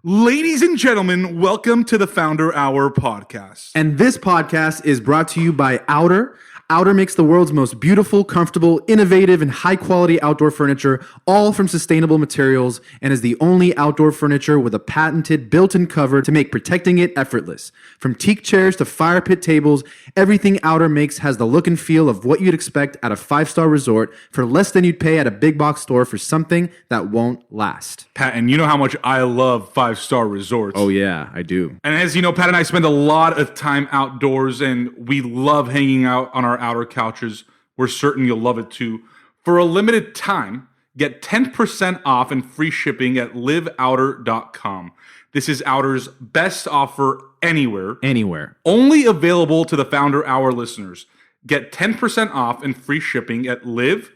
Ladies and gentlemen, welcome to the Founder Hour podcast. And this podcast is brought to you by Outer. Outer makes the world's most beautiful, comfortable, innovative, and high-quality outdoor furniture, all from sustainable materials, and is the only outdoor furniture with a patented built-in cover to make protecting it effortless. From teak chairs to fire pit tables, everything Outer makes has the look and feel of what you'd expect at a five-star resort for less than you'd pay at a big box store for something that won't last. Pat, and you know how much I love five-star resorts. Oh yeah, I do. And as you know, Pat and I spend a lot of time outdoors, and we love hanging out on our outer couches. We're certain you'll love it too. For a limited time, get 10% off and free shipping at liveouter.com. This is Outer's best offer anywhere. Anywhere. Only available to the Founder Hour listeners. Get 10% off and free shipping at live,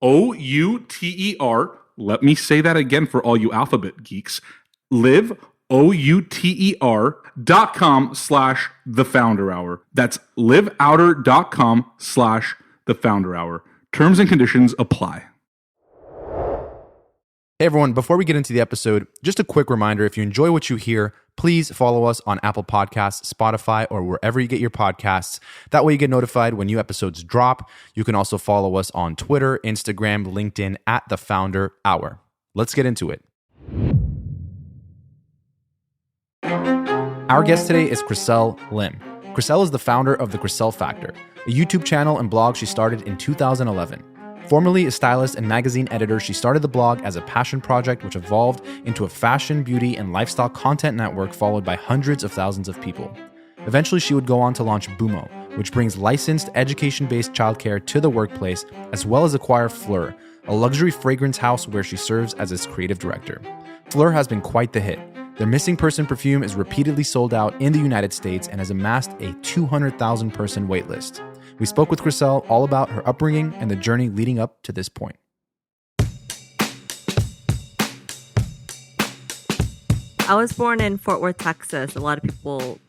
O-U-T-E-R. Let me say that again for all you alphabet geeks. Live, OUTER.com/the Founder Hour. That's liveouter.com/the Founder Hour. Terms and conditions apply. Hey everyone, before we get into the episode, just a quick reminder, if you enjoy what you hear, please follow us on Apple Podcasts, Spotify, or wherever you get your podcasts. That way you get notified when new episodes drop. You can also follow us on Twitter, Instagram, LinkedIn at The Founder Hour. Let's get into it. Our guest today is Chriselle Lim. Chriselle is the founder of the Chriselle Factor, a YouTube channel and blog she started in 2011. Formerly a stylist and magazine editor, she started the blog as a passion project which evolved into a fashion, beauty, and lifestyle content network followed by hundreds of thousands of people. Eventually, she would go on to launch Boomo, which brings licensed, education-based childcare to the workplace, as well as acquire Phlur, a luxury fragrance house where she serves as its creative director. Phlur has been quite the hit. Their missing person perfume is repeatedly sold out in the United States and has amassed a 200,000 person waitlist. We spoke with Chriselle all about her upbringing and the journey leading up to this point. I was born in Fort Worth, Texas. A lot of people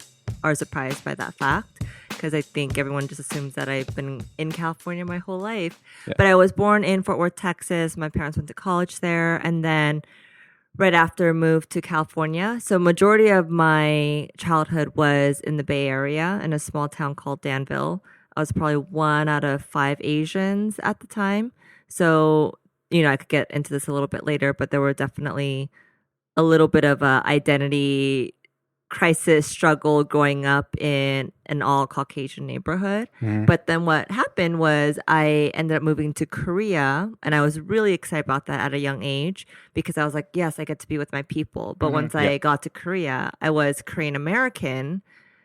are surprised by that fact because I think everyone just assumes that I've been in California my whole life. Yeah. But I was born in Fort Worth, Texas. My parents went to college there, and then right after moved to California. So majority of my childhood was in the Bay Area in a small town called Danville. I was probably 1 out of 5 Asians at the time. So, I could get into this a little bit later, but there were definitely a little bit of a identity crisis struggle growing up in an all Caucasian neighborhood. But then what happened was I ended up moving to Korea, and I was really excited about that at a young age because I was like, yes, I get to be with my people. But once I got to Korea, I was Korean American.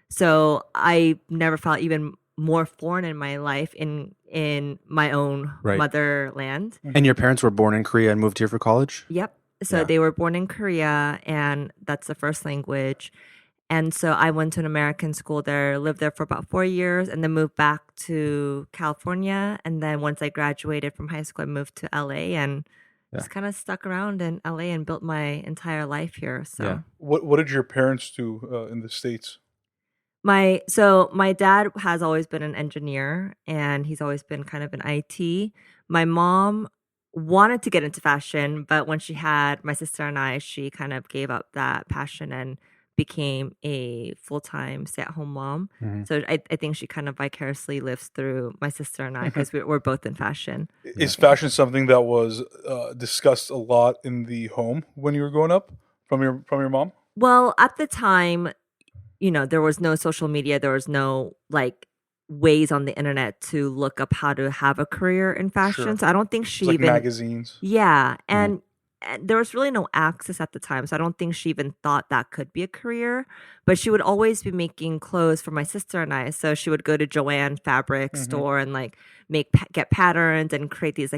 So I never felt even more foreign in my life in my own motherland. And your parents were born in Korea and moved here for college? Yep. So they were born in Korea, and that's the first language. And so I went to an American school there, lived there for about 4 years, and then moved back to California. And then once I graduated from high school, I moved to LA and just kind of stuck around in LA and built my entire life here. So What did your parents do in the States? My dad has always been an engineer, and he's always been kind of an IT. My mom wanted to get into fashion, but when she had my sister and I, she kind of gave up that passion and became a full-time stay-at-home mom. So I think she kind of vicariously lives through my sister and I because we're both in fashion. Is fashion something that was discussed a lot in the home when you were growing up from your mom? Well, at the time, there was no social media. There was no ways on the internet to look up how to have a career in fashion. Sure. So I don't think she even magazines. Yeah, and there was really no access at the time, so I don't think she even thought that could be a career. But she would always be making clothes for my sister and I. So she would go to Joanne Fabric store and get patterns and create these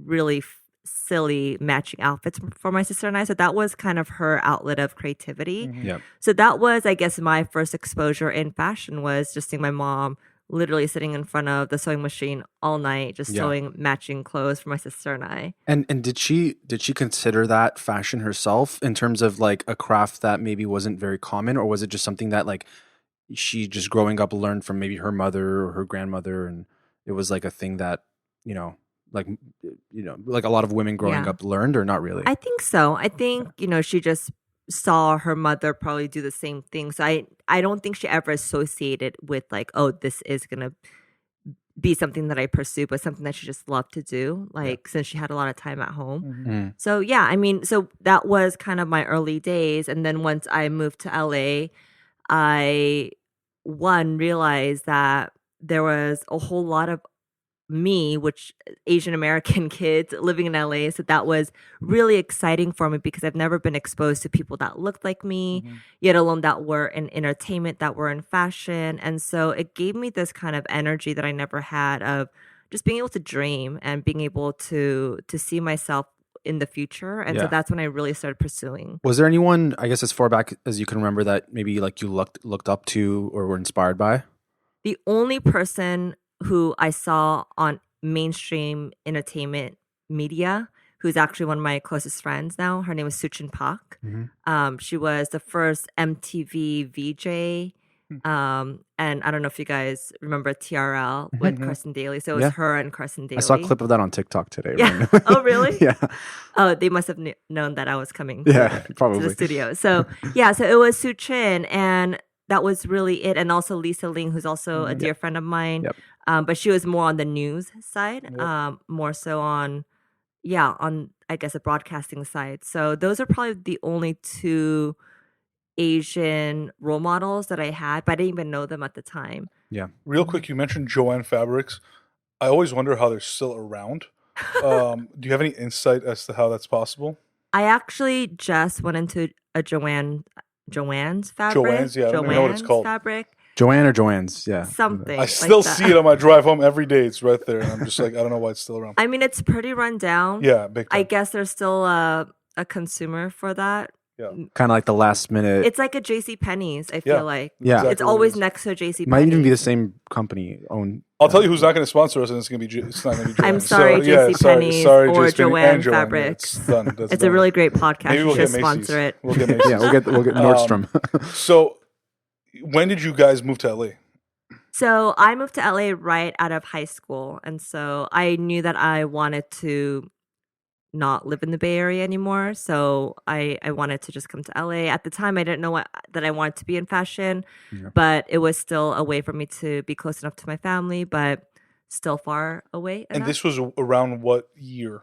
really silly matching outfits for my sister and I. So that was kind of her outlet of creativity. So that was, I guess, my first exposure in fashion was just seeing my mom literally sitting in front of the sewing machine all night, just sewing matching clothes for my sister and I. And did she consider that fashion herself in terms of a craft that maybe wasn't very common, or was it just something that she just growing up learned from maybe her mother or her grandmother, and it was a thing that like a lot of women growing up learned, or not really? I think so. I think, she just saw her mother probably do the same thing. So I don't think she ever associated with like, oh, this is gonna be something that I pursue, but something that she just loved to do, like since she had a lot of time at home. Mm. So yeah, I mean, so that was kind of my early days. And then once I moved to LA, I realized that there was a whole lot of me, which Asian American kids living in LA. So that was really exciting for me because I've never been exposed to people that looked like me, yet alone that were in entertainment, that were in fashion. And so it gave me this kind of energy that I never had of just being able to dream and being able to see myself in the future. And so that's when I really started pursuing. Was there anyone, I guess, as far back as you can remember, that maybe like you looked up to or were inspired by? The only person who I saw on mainstream entertainment media, who's actually one of my closest friends now. Her name is Suchin Pak. She was the first MTV VJ. And I don't know if you guys remember TRL with Carson Daly. So it was her and Carson Daly. I saw a clip of that on TikTok today. Yeah. Oh, really? Yeah. Oh, they must have known that I was coming probably to the studio. So yeah, so it was Suchin, and that was really it. And also Lisa Ling, who's also a dear friend of mine. Yep. But she was more on the news side, more so on I guess a broadcasting side. So those are probably the only two Asian role models that I had, but I didn't even know them at the time. Yeah. Real quick, you mentioned Joanne Fabrics. I always wonder how they're still around. Do you have any insight as to how that's possible? I actually just went into a Joanne's fabric. Joanne's, yeah, I don't even know what it's called. Fabric. Joanne or Joanne's, yeah. Something. I still like that. see it on my drive home every day. It's right there. And I'm just like, I don't know why it's still around. I mean, it's pretty run down. Yeah, big time. I guess there's still a consumer for that. Yeah. Kind of like the last minute. It's like a J.C. Penney's, I feel like. Yeah. Exactly It's what it always is. next to a J.C. Might even be the Penney's. same company owned. I'll tell you who's not going to sponsor us, and it's going to be. It's not going to be. Joanne. I'm sorry, JC Penney's sorry, or JC Penney Joanne and Joanne. Fabrics. It's done. That's It's done. a really great podcast. Maybe You we'll should get Macy's. sponsor it. We'll get Macy's. Yeah, we'll get Nordstrom. So, when did you guys move to LA? So I moved to LA right out of high school. And so I knew that I wanted to not live in the Bay Area anymore. So I wanted to just come to LA. At the time, I didn't know that I wanted to be in fashion, but it was still a way for me to be close enough to my family, but still far away. And enough. this was around what year?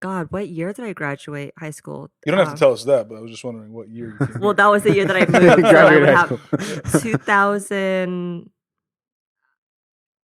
God, what year did I graduate high school? You don't have to tell us that, but I was just wondering what year you came. Well, that was the year that I moved. So I would Graduated high have 2000.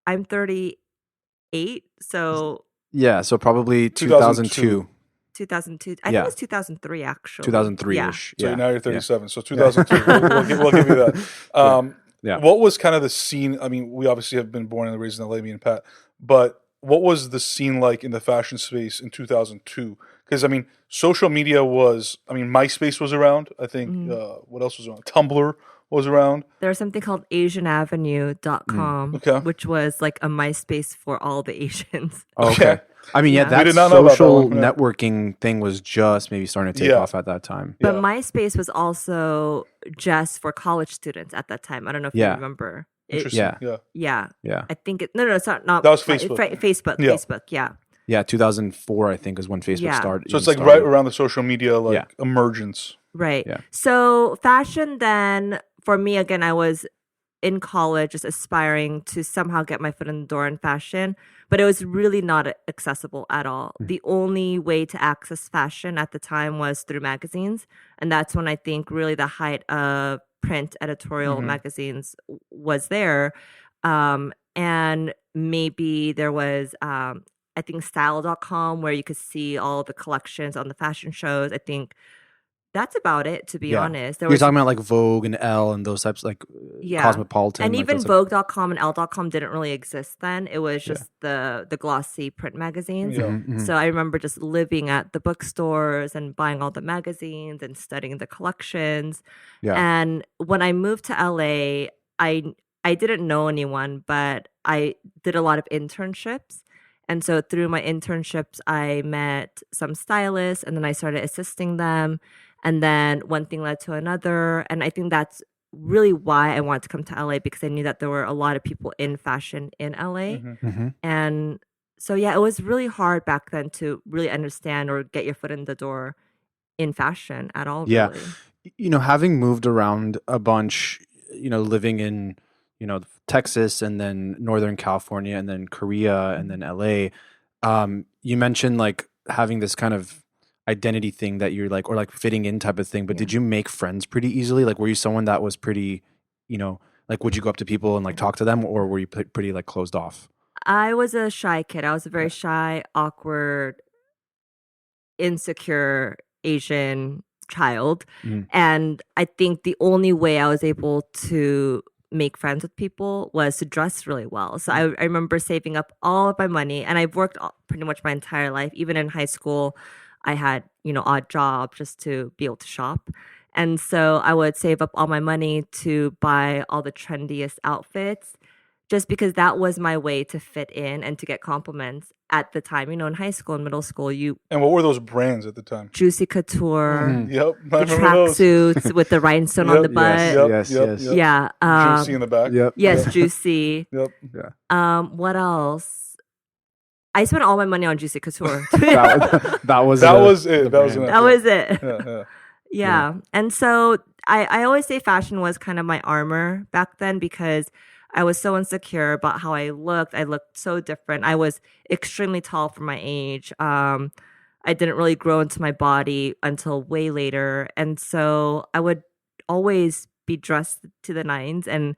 I'm 38, so Yeah, so probably 2002. 2002. I Yeah. think it was 2003 actually. 2003-ish. So Yeah. now you're 37. So 2002. We'll give you that. Yeah. What was kind of the scene? I mean, we obviously have been born and raised in LA, me and Pat, but what was the scene like in the fashion space in 2002? Because, I mean, social media was, I mean, MySpace was around. I think, what else was around? Tumblr was around. There was something called AsianAvenue.com, Okay. which was like a MySpace for all the Asians. Okay. I mean, yeah, Yeah. that We did not know about that social one, yeah. networking thing was just maybe starting to take Yeah. off at that time. But Yeah. MySpace was also just for college students at that time. I don't know if you Yeah. remember. Interesting. Yeah. Yeah. Yeah. Yeah. I think it, no, it's not. That was Facebook. Facebook. Yeah. Facebook. Yeah. Yeah, 2004, I think, is when Facebook Yeah. started. So it's like started. right around the social media like Yeah. emergence. Right. Yeah. So fashion then, for me, again, I was in college just aspiring to somehow get my foot in the door in fashion, but it was really not accessible at all. The only way to access fashion at the time was through magazines. And that's when I think really the height of print editorial magazines was there. And maybe there was, I think, style.com where you could see all the collections on the fashion shows. I think that's about it, to be Yeah. honest. There You're was, talking about like Vogue and Elle and those types, like Cosmopolitan. and like even those types- Vogue.com and Elle.com didn't really exist then. It was just the glossy print magazines. Yeah. Mhm. So I remember just living at the bookstores and buying all the magazines and studying the collections. Yeah. And when I moved to LA, I didn't know anyone, but I did a lot of internships. And so through my internships, I met some stylists and then I started assisting them. And then one thing led to another. And I think that's really why I wanted to come to LA, because I knew that there were a lot of people in fashion in LA. Mhm. And so, yeah, it was really hard back then to really understand or get your foot in the door in fashion at all. Yeah. Really. You know, having moved around a bunch, you know, living in, you know, Texas and then Northern California and then Korea and then LA, you mentioned like having this kind of identity thing that you're like, or like fitting in type of thing, but did you make friends pretty easily? Like, were you someone that was pretty, you know, like, would you go up to people and like talk to them, or were you pretty like closed off? I was a shy kid. I was a very shy, awkward, insecure Asian child. And I think the only way I was able to make friends with people was to dress really well. So I remember saving up all of my money, and I've worked pretty much my entire life. Even in high school, I had, you know, odd jobs just to be able to shop. And so I would save up all my money to buy all the trendiest outfits just because that was my way to fit in and to get compliments at the time. You know, in high school and middle school, And what were those brands at the time? Juicy Couture, Yep, the tracksuits with the rhinestone on the butt. Yes. Yeah. Juicy in the back. Yep. Yes, Juicy. Yep. What else? I spent all my money on Juicy Couture. That was That was it. That was brand. enough. That was it. Yeah. Yeah. And so I always say fashion was kind of my armor back then because I was so insecure about how I looked. I looked so different. I was extremely tall for my age. I didn't really grow into my body until way later. And so I would always be dressed to the nines. And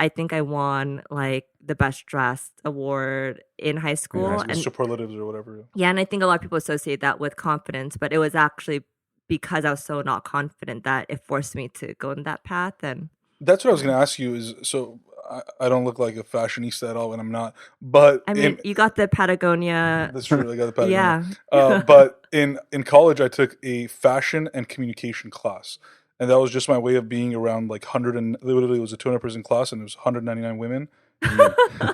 I think I won like the best dressed award in high school. And superlatives or whatever. Yeah. And I think a lot of people associate that with confidence, but it was actually because I was so not confident that it forced me to go in that path. And that's what I was going to ask you is, so I don't look like a fashionista at all, and I'm not. But I mean, you got the Patagonia. That's true. I got the Patagonia. Yeah. But in college, I took a fashion and communication class, and that was just my way of being around like 100 and literally it was a 200-person class, and it was 199 women,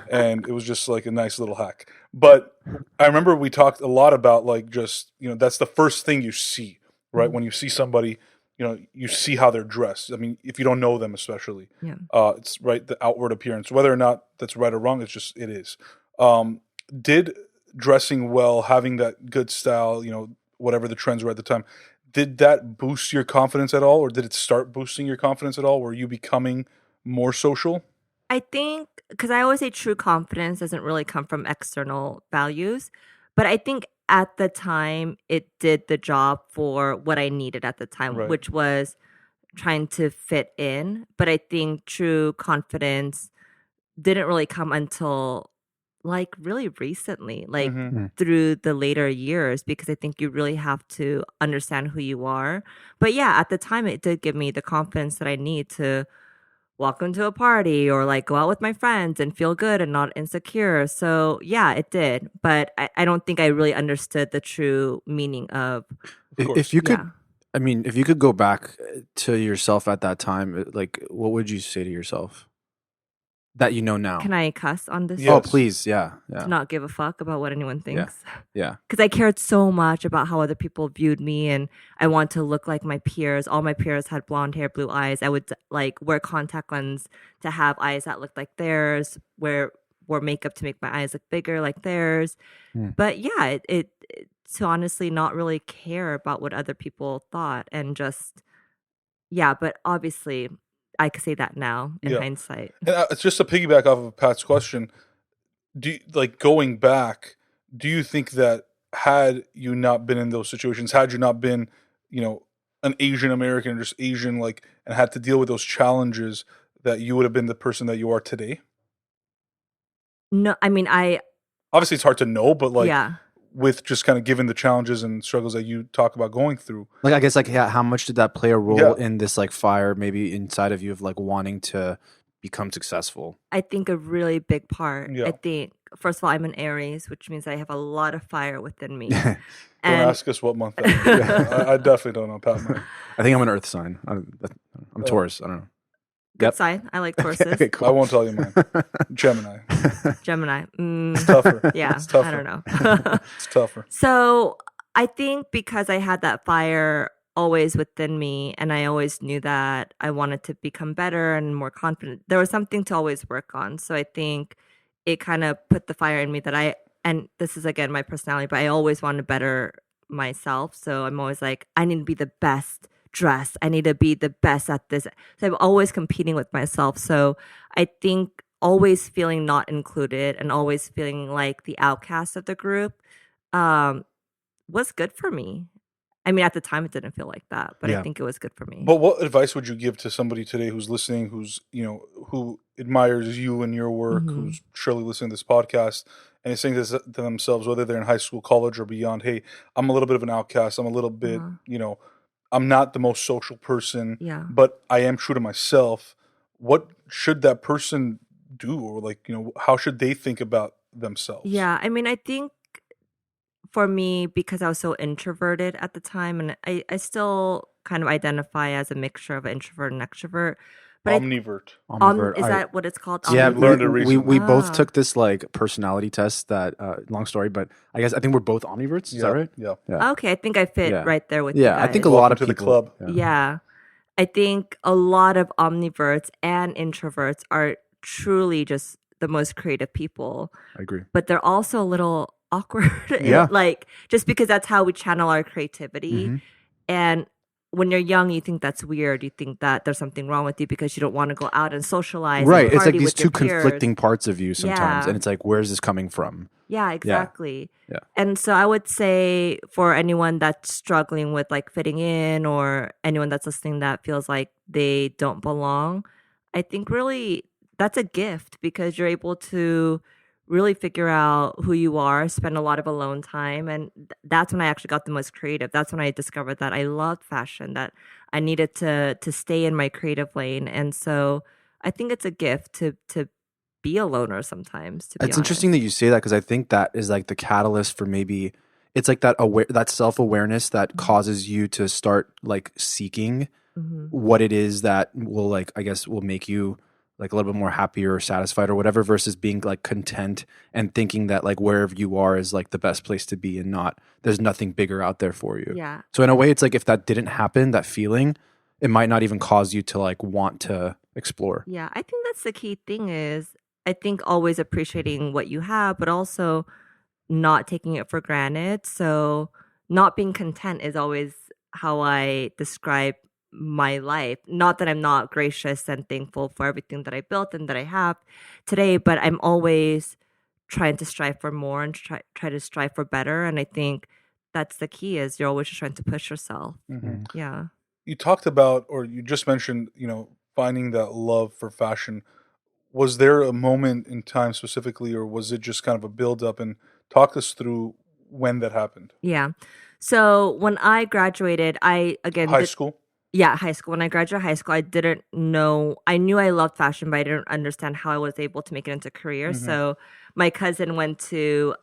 and it was just like a nice little hack. But I remember we talked a lot about like just, you know, that's the first thing you see, right? When you see somebody, you know, you see how they're dressed. I mean, if you don't know them, especially, it's right, the outward appearance, whether or not that's right or wrong, it's just, it is. Did dressing well, having that good style, you know, whatever the trends were at the time, did that boost your confidence at all, or did it start boosting your confidence at all? Were you becoming more social? I think, because I always say true confidence doesn't really come from external values, but I think at the time it did the job for what I needed at the time, Right. which was trying to fit in. But I think true confidence didn't really come until like really recently, like through the later years, because I think you really have to understand who you are. But yeah, at the time it did give me the confidence that I need to walk into a party or like go out with my friends and feel good and not insecure. So yeah, it did. But I don't think I really understood the true meaning of If you could, Yeah. I mean, if you could go back to yourself at that time, like, what would you say to yourself that you know now? Can I cuss on this? Yes. Oh, please, yeah. To not give a fuck about what anyone thinks. Yeah. Because I cared so much about how other people viewed me, and I want to look like my peers. All my peers had blonde hair, blue eyes. I would like wear contact lens to have eyes that looked like theirs. Wore makeup to make my eyes look bigger like theirs. But yeah, it to honestly not really care about what other people thought, and just But obviously, I could say that now in hindsight. And it's just to piggyback off of Pat's question. Do you, like going back, do you think that had you not been in those situations, had you not been, you know, an Asian American or just Asian, like, and had to deal with those challenges, that you would have been the person that you are today? No, I mean, Obviously, it's hard to know, but like, yeah. with just kind of given the challenges and struggles that you talk about going through. Like, I guess, like, yeah, how much did that play a role Yeah. in this, like, fire maybe inside of you of, like, wanting to become successful? I think a really big part. Yeah. I think, first of all, I'm an Aries, which means I have a lot of fire within me. Don't And ask us what month that is. I definitely don't know, Pat. I think I'm an earth sign. I'm Taurus. I don't know. good Yep. sign. I like Tauruses. Okay, I cool. won't tell you mine. Gemini. Gemini. It's tougher. Yeah, It's tougher. I don't know. It's tougher. So I think because I had that fire always within me, and I always knew that I wanted to become better and more confident, there was something to always work on. So I think it kind of put the fire in me that and this is again my personality, but I always wanted to better myself. So I'm always like, I need to be the best dressed. I need to be the best at this. So I'm always competing with myself. So I think always feeling not included and always feeling like the outcast of the group was good for me. I mean, at the time, it didn't feel like that, but I Yeah. think it was good for me. But what advice would you give to somebody today who's listening, who's, who admires you and your work, who's surely listening to this podcast and is saying this to themselves, whether they're in high school, college, or beyond? Hey, I'm a little bit of an outcast. I'm a little bit, I'm not the most social person, Yeah. but I am true to myself. What should that person do? Or like, how should they think about themselves? Yeah, I mean, I think for me, because I was so introverted at the time, and I still kind of identify as a mixture of introvert and extrovert. But Omnivert. Ambivert. is that what it's called? Yeah, You learned it we recently. both Ah. took this like personality test that long story, but I think we're both omniverts. Is that right? Yeah. Yeah. Okay, I think I fit Yeah. right there with you Yeah, I guys. think a lot of Welcome to the people. club. Yeah. I think a lot of omniverts and introverts are truly just the most creative people, I agree. but they're also a little awkward. Yeah. Like, just because that's how we channel our creativity. Mhm. And when you're young, you think that's weird. You think that there's something wrong with you because you don't want to go out and socialize. and Right. It's like party these with two your peers. conflicting parts of you sometimes, Yeah. and it's like, where's this coming from? Yeah, exactly. Yeah. And so I would say for anyone that's struggling with like fitting in, or anyone that's listening that feels like they don't belong, I think really that's a gift, because you're able to really figure out who you are, spend a lot of alone time. And that's when I actually got the most creative. That's when I discovered that I loved fashion, that I needed to stay in my creative lane. And so I think it's a gift to be a loner sometimes, to be It's interesting honest. that you say that, because I think that is like the catalyst for maybe it's like that self-awareness that causes you to start like seeking Mhm. what it is that will like will make you like a little bit more happier or satisfied or whatever, versus being like content and thinking that like wherever you are is like the best place to be, and not there's nothing bigger out there for you. Yeah. So in a way, it's like if that didn't happen, that feeling, it might not even cause you to like want to explore. Yeah, I think that's the key thing is, I think always appreciating what you have, but also not taking it for granted. So not being content is always how I describe my life. Not that I'm not gracious and thankful for everything that I built and that I have today, but I'm always trying to strive for more and try to strive for better. And I think that's the key, is you're always just trying to push yourself. Yeah. You talked about, or you just mentioned, finding that love for fashion. Was there a moment in time specifically, or was it just kind of a build up? And talk us through when that happened. Yeah. So when I graduated, I again High school? Yeah, high school. When I graduated high school, I didn't know. I knew I loved fashion, but I didn't understand how I was able to make it into a career. So my cousin went to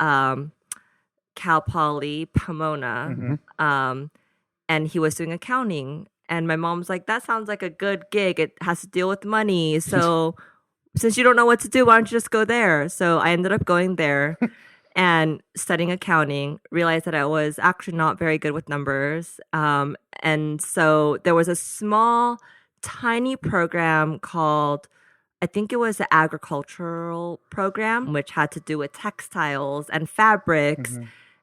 Cal Poly Pomona, and he was doing accounting. And my mom was like, "That sounds like a good gig. It has to deal with money. So since you don't know what to do, why don't you just go there?" So I ended up going there and studying accounting, realized that I was actually not very good with numbers. And so there was a small, tiny program called, I think it was an agricultural program, which had to do with textiles and fabrics.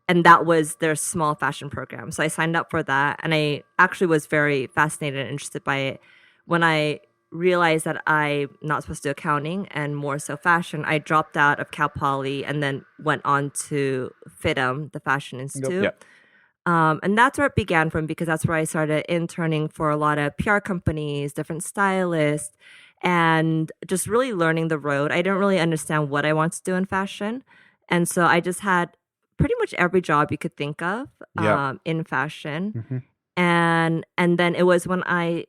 And that was their small fashion program. So I signed up for that. And I actually was very fascinated and interested by it. When I realized that I'm not supposed to do accounting and more so fashion, I dropped out of Cal Poly and then went on to FITM, the Fashion Institute. Yep. And that's where it began from, because that's where I started interning for a lot of PR companies, different stylists, and just really learning the road. I didn't really understand what I wanted to do in fashion. And so I just had pretty much every job you could think of in fashion. And then it was when I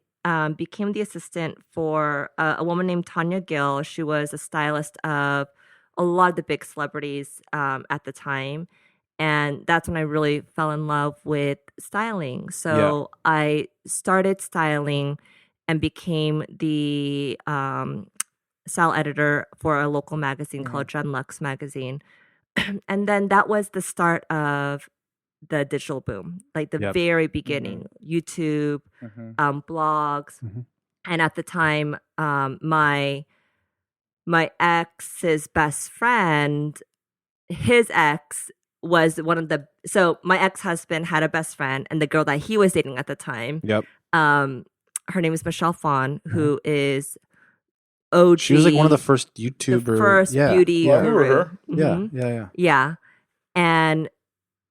became the assistant for a woman named Tanya Gill. She was a stylist of a lot of the big celebrities at the time. And that's when I really fell in love with styling. So I started styling and became the style editor for a local magazine called Gen Lux magazine. And then that was the start of the digital boom, like the very beginning, YouTube, blogs. And at the time, my ex's best friend, his ex was one of the so my ex-husband had a best friend, and the girl that he was dating at the time, Yep. her name is Michelle Phan, who is OG. She was like one of the first the YouTuber. first beauty Well, I remember guru. her. Mhm. Yeah. Yeah. And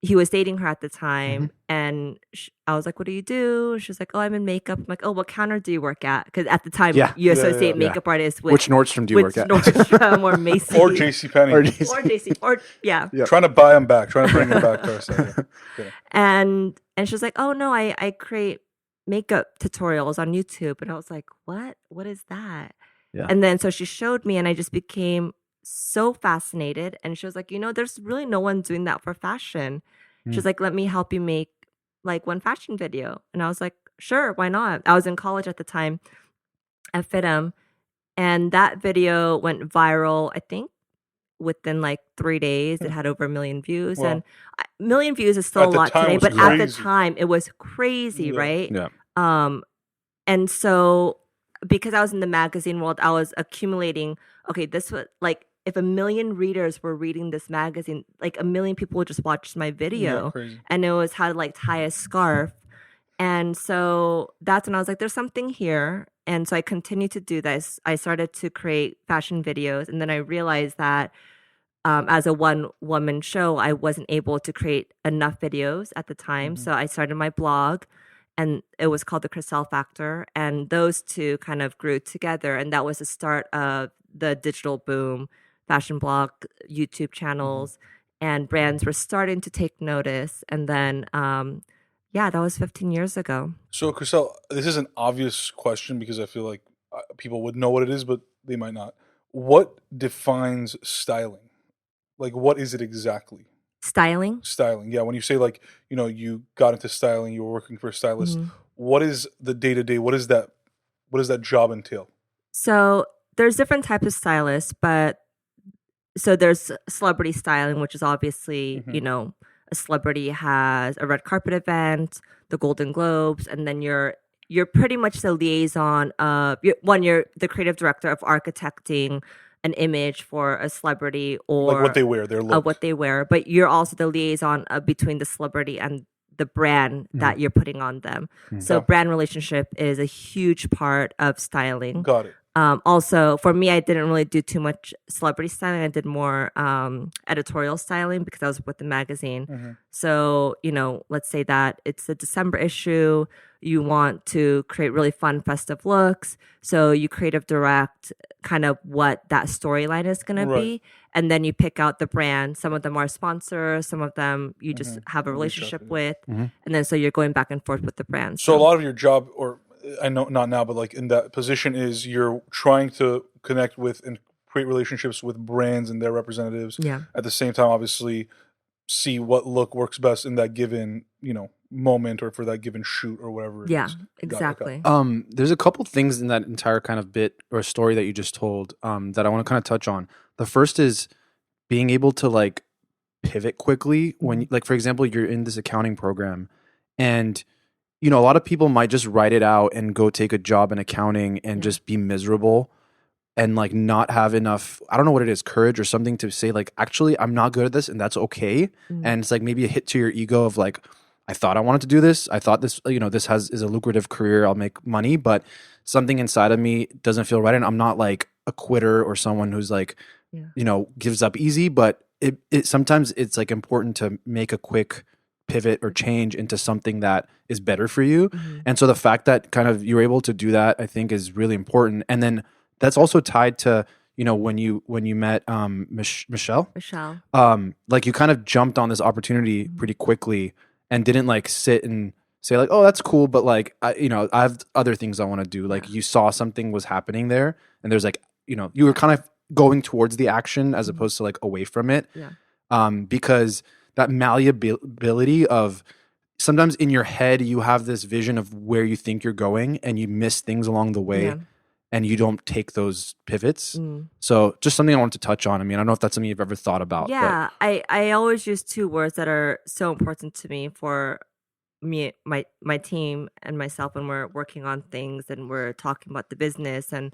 he was dating her at the time. Mm-hmm. And I was like, what do you do? She was like, oh, I'm in makeup. I'm like, oh, what counter do you work at? Because at the time, Yeah. you Yeah, associate yeah. makeup artists with Which Nordstrom do you work with at? Nordstrom or Macy's. Or JCPenney. Or Or JC. Or, yeah. Yeah. Trying to buy them back, trying to bring them back to our side. Yeah. And she was like, oh, no, I create makeup tutorials on YouTube. And I was like, what? What is that? Yeah. And then so she showed me, and I just became so fascinated. And she was like, there's really no one doing that for fashion. She's like, let me help you make like one fashion video. And I was like, sure, why not? I was in college at the time at FITM, and that video went viral, I think, within like 3 days. It had over 1 million views. Wow. And a million views is still At a the lot time today, was but at the crazy. time it was crazy, Yeah. right? Yeah. And so because I was in the magazine world, I was accumulating, okay, this was like, if 1 million readers were reading this magazine, like 1 million people would just watch my video. Yeah, crazy. And it was how to like tie a scarf. And so that's when I was like, there's something here. And so I continued to do this. I started to create fashion videos. And then I realized that as a one-woman show, I wasn't able to create enough videos at the time. So I started my blog, and it was called the Chriselle Factor. And those two kind of grew together. And that was the start of the digital boom, fashion blog, YouTube channels, and brands were starting to take notice. And then, that was 15 years ago. So, Chriselle, this is an obvious question because I feel like people would know what it is, but they might not. What defines styling? Like, what is it exactly? Styling? Styling, yeah. When you say like, you got into styling, you were working for a stylist. What is the day-to-day? What does that job entail? So there's different types of stylists, but so there's celebrity styling, which is obviously, a celebrity has a red carpet event, the Golden Globes, and then you're pretty much the liaison of you're the creative director of architecting an image for a celebrity, or Like what they wear, their look. of what they wear, but you're also the liaison between the celebrity and the brand that you're putting on them. So Okay. brand relationship is a huge part of styling. Got it. Also, for me, I didn't really do too much celebrity styling. I did more editorial styling because I was with the magazine. So, let's say that it's the December issue. You want to create really fun, festive looks. So you creative direct kind of what that storyline is going to be. And then you pick out the brand. Some of them are sponsors. Some of them you just have a relationship with. And then so you're going back and forth with the brands. So a lot of your job, or I know not now, but like in that position, is you're trying to connect with and create relationships with brands and their representatives. Yeah. At the same time, obviously, see what look works best in that given, moment or for that given shoot or whatever it is. Yeah, Got it, exactly. There's a couple things in that entire kind of bit or story that you just told that I want to kind of touch on. The first is being able to like pivot quickly when, like, for example, you're in this accounting program and, a lot of people might just write it out and go take a job in accounting and just be miserable and like not have enough, I don't know what it is, courage or something to say like, actually, I'm not good at this and that's okay. And it's like maybe a hit to your ego of like, I thought I wanted to do this. I thought this, this is a lucrative career. I'll make money, but something inside of me doesn't feel right. And I'm not like a quitter or someone who's like, gives up easy, but it sometimes it's like important to make a quick pivot or change into something that is better for you. And so the fact that kind of you're able to do that, I think is really important. And then that's also tied to, when you met Michelle, like you kind of jumped on this opportunity pretty quickly and didn't like sit and say like, oh, that's cool, but like, I have other things I want to do. Like you saw something was happening there and there's like, you were kind of going towards the action as opposed to like away from it. Because that malleability of sometimes in your head, you have this vision of where you think you're going and you miss things along the way and you don't take those pivots. So just something I wanted to touch on. I mean, I don't know if that's something you've ever thought about. Yeah, I always use two words that are so important to me for me, my team and myself when we're working on things and we're talking about the business and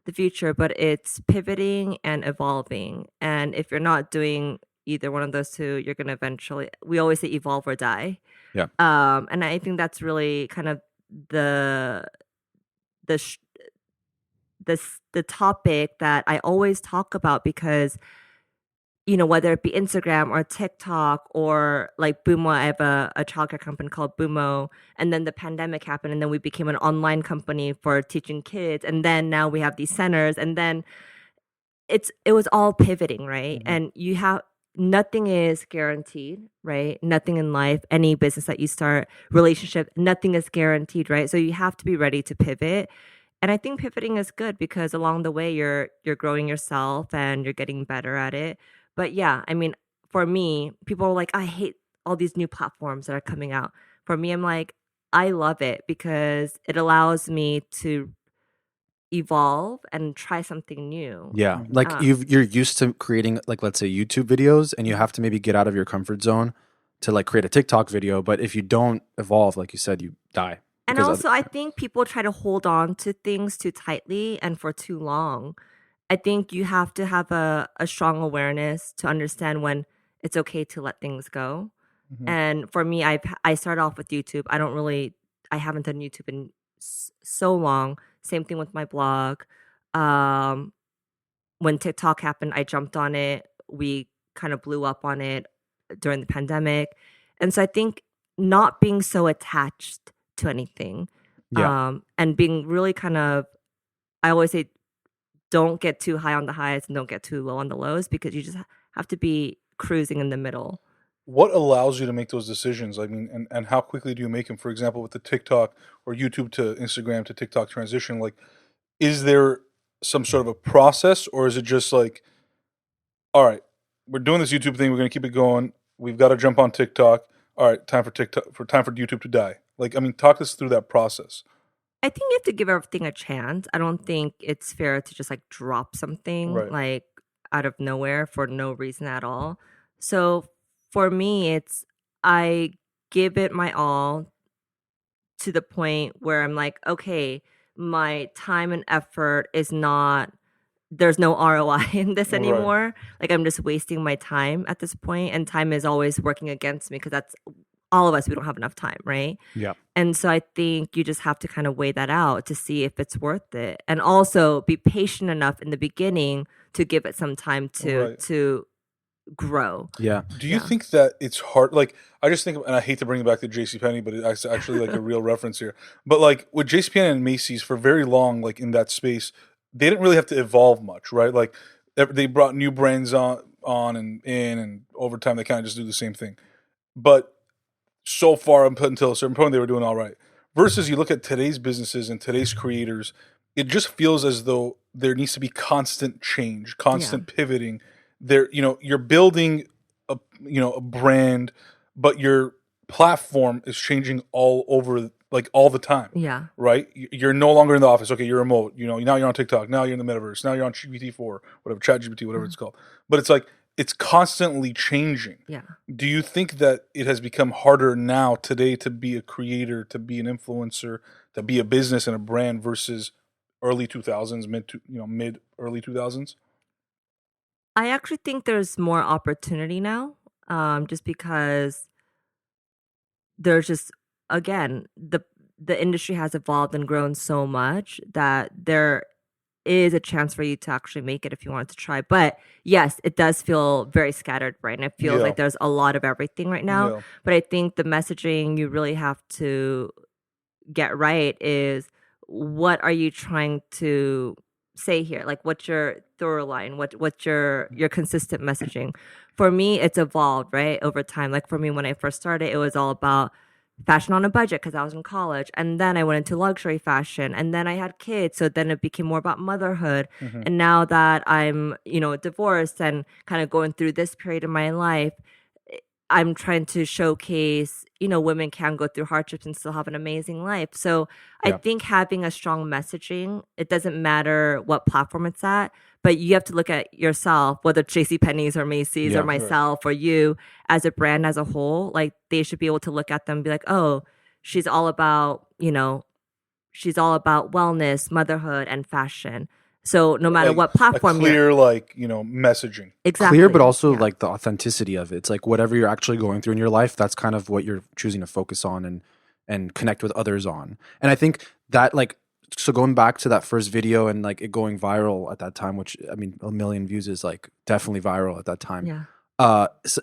the future, but it's pivoting and evolving. And if you're not doing either one of those two, you're going to eventually, we always say evolve or die. Yeah. And I think that's really kind of the the sh- the topic that I always talk about, because whether it be Instagram or TikTok or like Boomo, I have a childcare company called Boomo, and then the pandemic happened, and then we became an online company for teaching kids, and then now we have these centers, and then it was all pivoting, right? And you have nothing is guaranteed, right? Nothing in life, any business that you start, relationship, nothing is guaranteed, right? So you have to be ready to pivot. And I think pivoting is good because along the way you're growing yourself and you're getting better at it. But yeah, I mean, for me, people are like, I hate all these new platforms that are coming out. For me, I'm like, I love it because it allows me to evolve and try something new. Yeah. Like you're used to creating, like, let's say YouTube videos, and you have to maybe get out of your comfort zone to like create a TikTok video. But if you don't evolve, like you said, you die. And also, I think people try to hold on to things too tightly and for too long. I think you have to have a strong awareness to understand when it's okay to let things go. And for me, I started off with YouTube. I haven't done YouTube in so long. Same thing with my blog. When TikTok happened, I jumped on it. We kind of blew up on it during the pandemic. And so I think not being so attached to anything. And being really kind of, I always say, don't get too high on the highs and don't get too low on the lows, because you just have to be cruising in the middle. What allows you to make those decisions? I mean, and how quickly do you make them? For example, with the TikTok or YouTube to Instagram to TikTok transition, like, is there some sort of a process, or is it just like, all right, we're doing this YouTube thing, we're going to keep it going, we've got to jump on TikTok, all right, time for YouTube to die? Like, I mean, talk us through that process. I think you have to give everything a chance. I don't think it's fair to just like drop something like out of nowhere for no reason at all. So for me, I give it my all to the point where I'm like, okay, my time and effort there's no ROI in this anymore. Like, I'm just wasting my time at this point, and time is always working against me, because that's all of us, we don't have enough time, right? Yeah. And so I think you just have to kind of weigh that out to see if it's worth it. And also be patient enough in the beginning to give it some time to grow. Yeah. Do you think that it's hard? Like, I just think, and I hate to bring it back to JCPenney, but it's actually like a real reference here. But like with JCPenney and Macy's for very long, like in that space, they didn't really have to evolve much, right? Like they brought new brands on and in, and over time they kind of just do the same thing. But so far until a certain point, they were doing all right. Versus you look at today's businesses and today's creators, it just feels as though there needs to be constant change, constant pivoting. You're building a brand, but your platform is changing all over, like all the time. Yeah. Right? You're no longer in the office. Okay, you're remote. Now you're on TikTok. Now you're in the metaverse. Now you're on GPT-4, whatever, ChatGPT, whatever it's called. But it's like, it's constantly changing. Yeah. Do you think that it has become harder now today to be a creator, to be an influencer, to be a business and a brand versus early 2000s, mid early 2000s? I actually think there's more opportunity now, just because there's just, again, the industry has evolved and grown so much that there is a chance for you to actually make it if you wanted to try. But yes, it does feel very scattered, right? And it feels like there's a lot of everything right now. Yeah. But I think the messaging you really have to get right is, what are you trying to say here? Like, what's your thorough line? What's your consistent messaging? For me, it's evolved, right, over time. Like for me, when I first started, it was all about fashion on a budget because I was in college, and then I went into luxury fashion, and then I had kids, so then it became more about motherhood. And now that I'm divorced and kind of going through this period of my life, I'm trying to showcase women can go through hardships and still have an amazing life. So I think having a strong messaging, it doesn't matter what platform it's at, but you have to look at yourself, whether it's JCPenney's or Macy's or myself or you as a brand as a whole. Like, they should be able to look at them and be like, oh, she's all about wellness, motherhood, and fashion. So no matter Like, what platform a clear, you're like, messaging. exactly Clear, but also Yeah. like the authenticity of it. It's like whatever you're actually going through in your life, that's kind of what you're choosing to focus on and connect with others on. And I think that like, so going back to that first video and like it going viral at that time, which I mean, 1 million views is like definitely viral at that time. Yeah. So,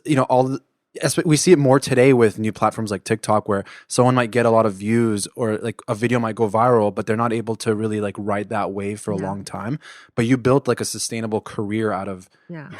we see it more today with new platforms like TikTok, where someone might get a lot of views or like a video might go viral, but they're not able to really like ride that wave for a long time. But you built like a sustainable career out of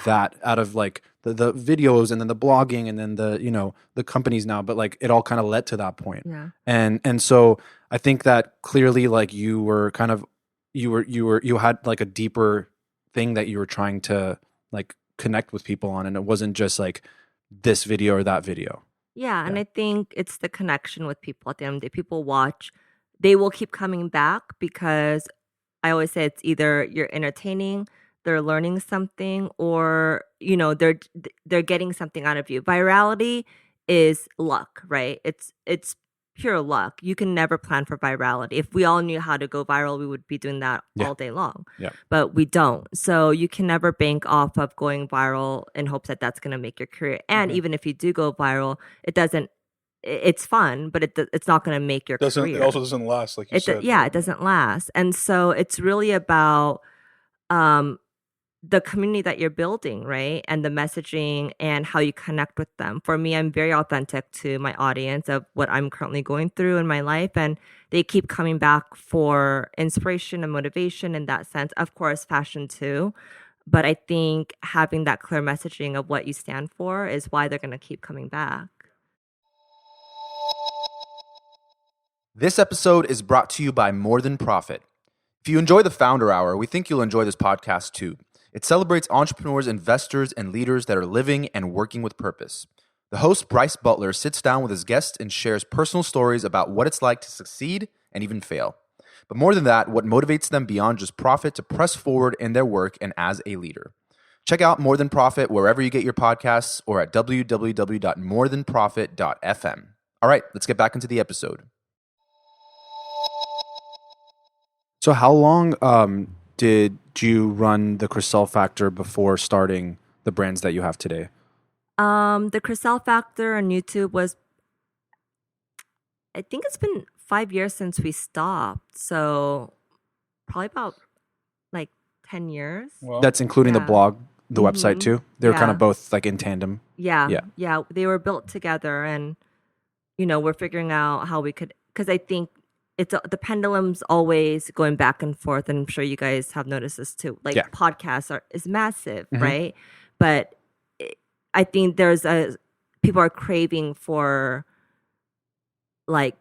that, out of like the videos and then the blogging and then the companies now, but like it all kind of led to that point. Yeah. And so I think that clearly like you were kind of, you had like a deeper thing that you were trying to like connect with people on, and it wasn't just like this video or that video. Yeah, and I think it's the connection with people. At the end of the day, people watch, they will keep coming back because I always say it's either you're entertaining, they're learning something, or they're getting something out of you. Virality is luck, right? It's pure luck. You can never plan for virality. If we all knew how to go viral, we would be doing that all day long. Yeah. But we don't. So you can never bank off of going viral in hopes that that's going to make your career. And even if you do go viral, it doesn't. It's fun, but it's not going to make your career. It also doesn't last, like you said. Yeah, it doesn't last. And so it's really about the community that you're building, right? And the messaging and how you connect with them. For me, I'm very authentic to my audience of what I'm currently going through in my life. And they keep coming back for inspiration and motivation in that sense. Of course, fashion too. But I think having that clear messaging of what you stand for is why they're going to keep coming back. This episode is brought to you by More Than Profit. If you enjoy the Founder Hour, we think you'll enjoy this podcast too. It celebrates entrepreneurs, investors, and leaders that are living and working with purpose. The host, Bryce Butler, sits down with his guests and shares personal stories about what it's like to succeed and even fail. But more than that, what motivates them beyond just profit to press forward in their work and as a leader. Check out More Than Profit wherever you get your podcasts or at www.morethanprofit.fm. All right, let's get back into the episode. So how long did you run the Chriselle Factor before starting the brands that you have today? The Chriselle Factor on YouTube was, I think it's been 5 years since we stopped. So probably about like 10 years. Well, That's including the blog, the website too? They were kind of Yeah. both like in tandem. Yeah. They were built together, and we're figuring out how we could, because I think the pendulum's always going back and forth, and I'm sure you guys have noticed this too. Like podcasts is massive, right? But I think people are craving for like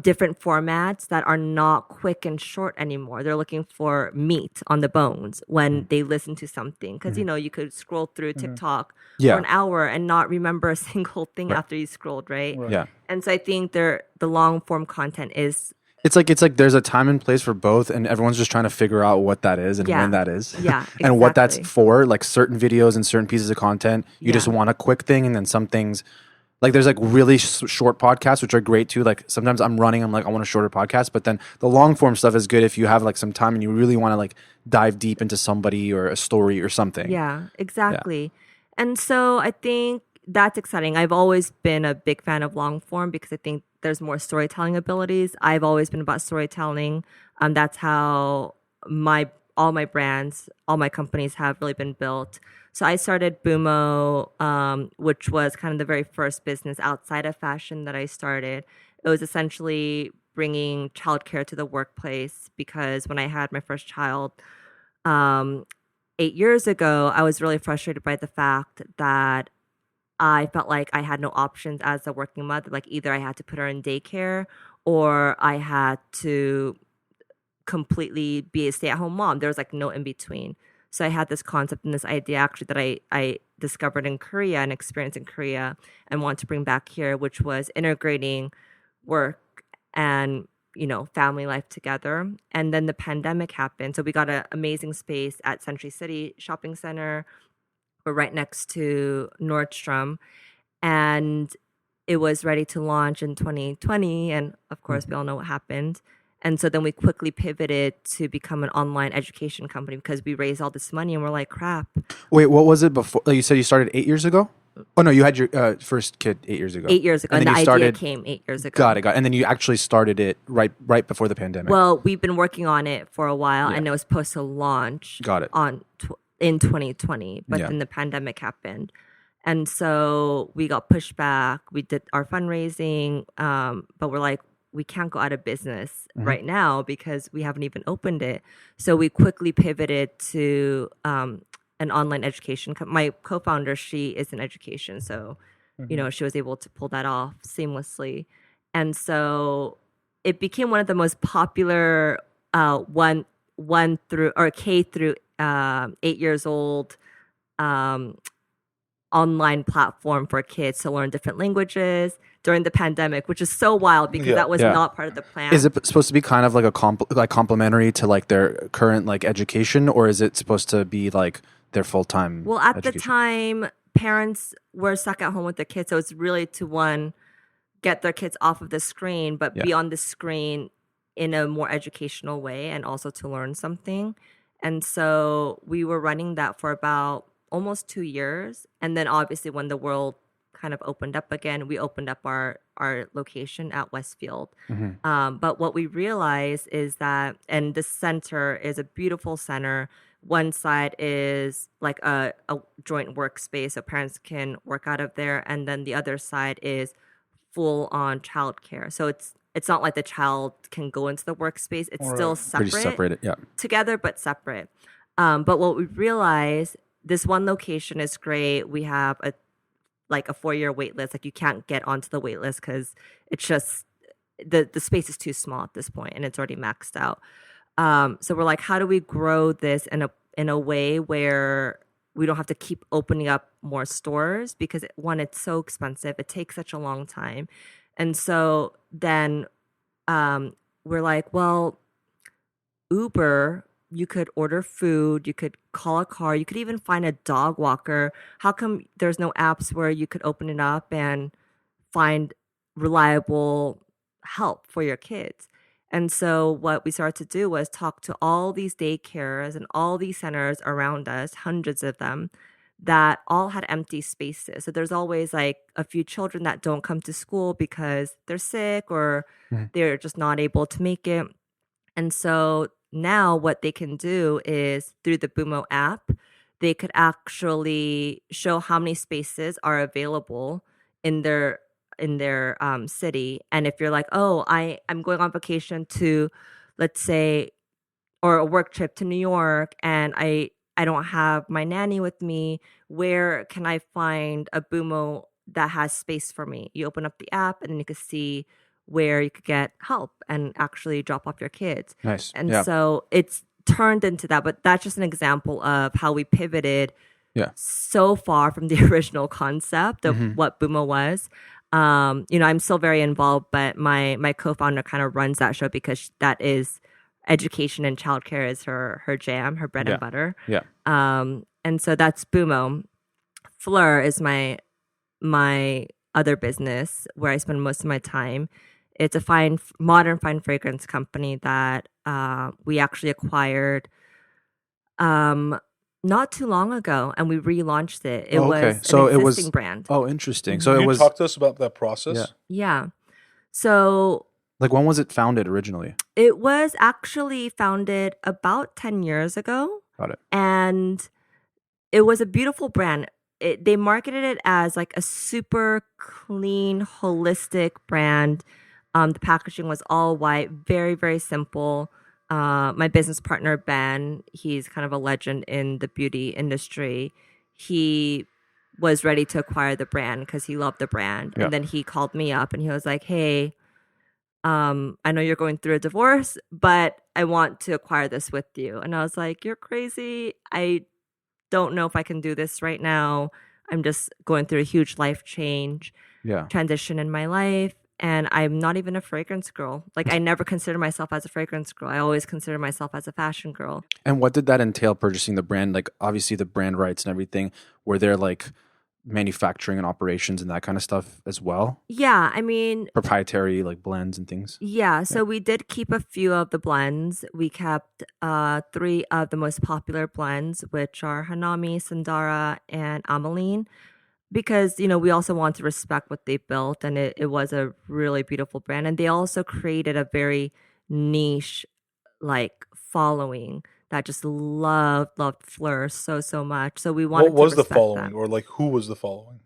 different formats that are not quick and short anymore. They're looking for meat on the bones when they listen to something, because you could scroll through TikTok for an hour and not remember a single thing after you scrolled, right? Yeah. And so I think the long form content is It's like there's a time and place for both, and everyone's just trying to figure out what that is and when that is. Yeah, and what that's exactly. for. Like certain videos and certain pieces of content, you just want a quick thing, and then some things, like there's like really short podcasts, which are great too. Like sometimes I'm running, I'm like, I want a shorter podcast, but then the long form stuff is good if you have like some time and you really want to like dive deep into somebody or a story or something. Yeah, exactly. And so I think that's exciting. I've always been a big fan of long form because I think there's more storytelling abilities. I've always been about storytelling. That's how all my brands, all my companies have really been built. So I started Boomo, which was kind of the very first business outside of fashion that I started. It was essentially bringing childcare to the workplace, because when I had my first child 8 years ago, I was really frustrated by the fact that I felt like I had no options as a working mother. Like either I had to put her in daycare or I had to completely be a stay-at-home mom. There was like no in between. So I had this concept and this idea actually that I discovered in Korea and experienced in Korea and want to bring back here, which was integrating work and family life together. And then the pandemic happened. So we got an amazing space at Century City Shopping Center. We're right next to Nordstrom. And it was ready to launch in 2020. And of course, we all know what happened. And so then we quickly pivoted to become an online education company because we raised all this money and we're like, crap. Wait, what was it before? Like you said you started 8 years ago? Oh, no, you had your first kid 8 years ago. 8 years ago. And And then the you idea started, came 8 years ago. got it. And then you actually started it right before the pandemic. Well, we've been working on it for a while Yeah. and it was supposed to launch Got it. in 2020, but Yeah. then the pandemic happened. And so we got pushed back. We did our fundraising, but we're like, we can't go out of business right now because we haven't even opened it. So we quickly pivoted to an online education. My co-founder, she is in education. So, she was able to pull that off seamlessly. And so it became one of the most popular one through or K through 8 years old online platform for kids to learn different languages during the pandemic, which is so wild because that was not part of the plan. Is it supposed to be kind of like a complementary to like their current like education, or is it supposed to be like their full-time Well, at education? the time, parents were stuck at home with their kids, so it's really to get their kids off of the screen, but be on the screen in a more educational way and also to learn something. And so we were running that for about almost 2 years. And then obviously when the world kind of opened up again, we opened up our location at Westfield. But what we realized is that, and the center is a beautiful center. One side is like a joint workspace so parents can work out of there. And then the other side is full on childcare. So it's not like the child can go into the workspace. It's still separate. Pretty separated, yeah. Together, but separate. But what we realized, this one location is great. We have a 4-year wait list. Like you can't get onto the wait list because it's just the space is too small at this point and it's already maxed out. So we're like, how do we grow this in a way where we don't have to keep opening up more stores because one, it's so expensive. It takes such a long time. And so then we're like, well, Uber, you could order food, you could call a car, you could even find a dog walker. How come there's no apps where you could open it up and find reliable help for your kids? And so what we started to do was talk to all these daycares and all these centers around us, hundreds of them, that all had empty spaces. So there's always like a few children that don't come to school because they're sick or they're just not able to make it. And so now what they can do is through the Boomo app, they could actually show how many spaces are available in their city. And if you're like, oh, I'm going on vacation to, let's say, or a work trip to New York, and I don't have my nanny with me, where can I find a Boomo that has space for me? You open up the app and then you can see where you could get help and actually drop off your kids. Nice. And so it's turned into that, but that's just an example of how we pivoted so far from the original concept of what Boomo was. I'm still very involved, but my co-founder kind of runs that show because that is education and childcare is her jam, her bread and butter. Yeah. And so that's Boomo. Phlur is my other business where I spend most of my time. It's a modern fine fragrance company that we actually acquired not too long ago, and we relaunched it. It was an existing brand. Oh, interesting. So you talk to us about that process? Yeah. So like when was it founded originally? It was actually founded about 10 years ago. Got it. And it was a beautiful brand. They marketed it as like a super clean, holistic brand. The packaging was all white, very, very simple. My business partner, Ben, he's kind of a legend in the beauty industry. He was ready to acquire the brand because he loved the brand. Yeah. And then he called me up and he was like, hey, I know you're going through a divorce, but I want to acquire this with you. And I was like, you're crazy. I don't know if I can do this right now. I'm just going through a huge life transition in my life. And I'm not even a fragrance girl. Like I never considered myself as a fragrance girl. I always considered myself as a fashion girl. And what did that entail, purchasing the brand? Like obviously the brand rights and everything. Were there like manufacturing and operations and that kind of stuff as well? Yeah, I mean, Proprietary like blends and things. yeah, so we did keep a few of the blends. We kept three of the most popular blends, which are Hanami, Sundara, and Amaline, because, we also want to respect what they built, and it was a really beautiful brand. And they also created a very niche, like, following that just loved Phlur so much. So we What wanted to was the respect following, them. or like who was the following?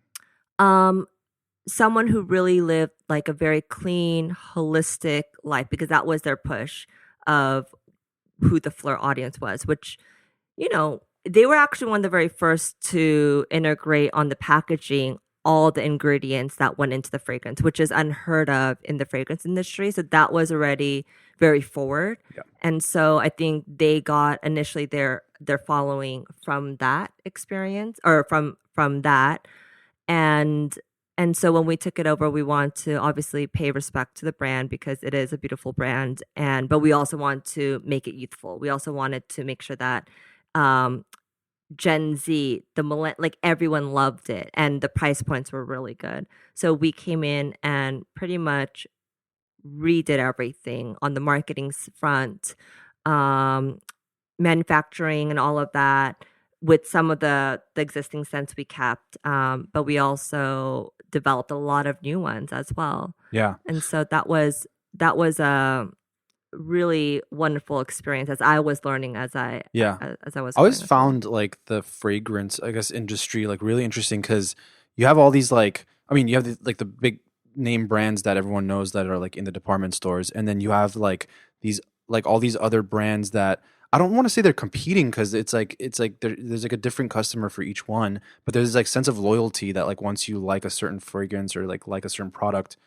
Someone who really lived like a very clean, holistic life, because that was their push of who the Phlur audience was, which, they were actually one of the very first to integrate on the packaging all the ingredients that went into the fragrance, which is unheard of in the fragrance industry. So that was already very forward. Yeah. And so I think they got initially their following from that experience, or from that. And so when we took it over, we want to obviously pay respect to the brand because it is a beautiful brand, but we also want to make it youthful. We also wanted to make sure that Gen Z, like everyone loved it, and the price points were really good. So we came in and pretty much redid everything on the marketing front, manufacturing, and all of that. With some of the existing scents we kept, but we also developed a lot of new ones as well. Yeah. And so that was a really wonderful experience as I was learning as I was. I always learning. found like the fragrance, I guess, industry like really interesting because you have all these like, I mean, you have the big name brands that everyone knows that are like in the department stores, and then you have like these like all these other brands that I don't want to say they're competing because it's like there's like a different customer for each one, but there's like sense of loyalty that like once you like a certain fragrance or like a certain product,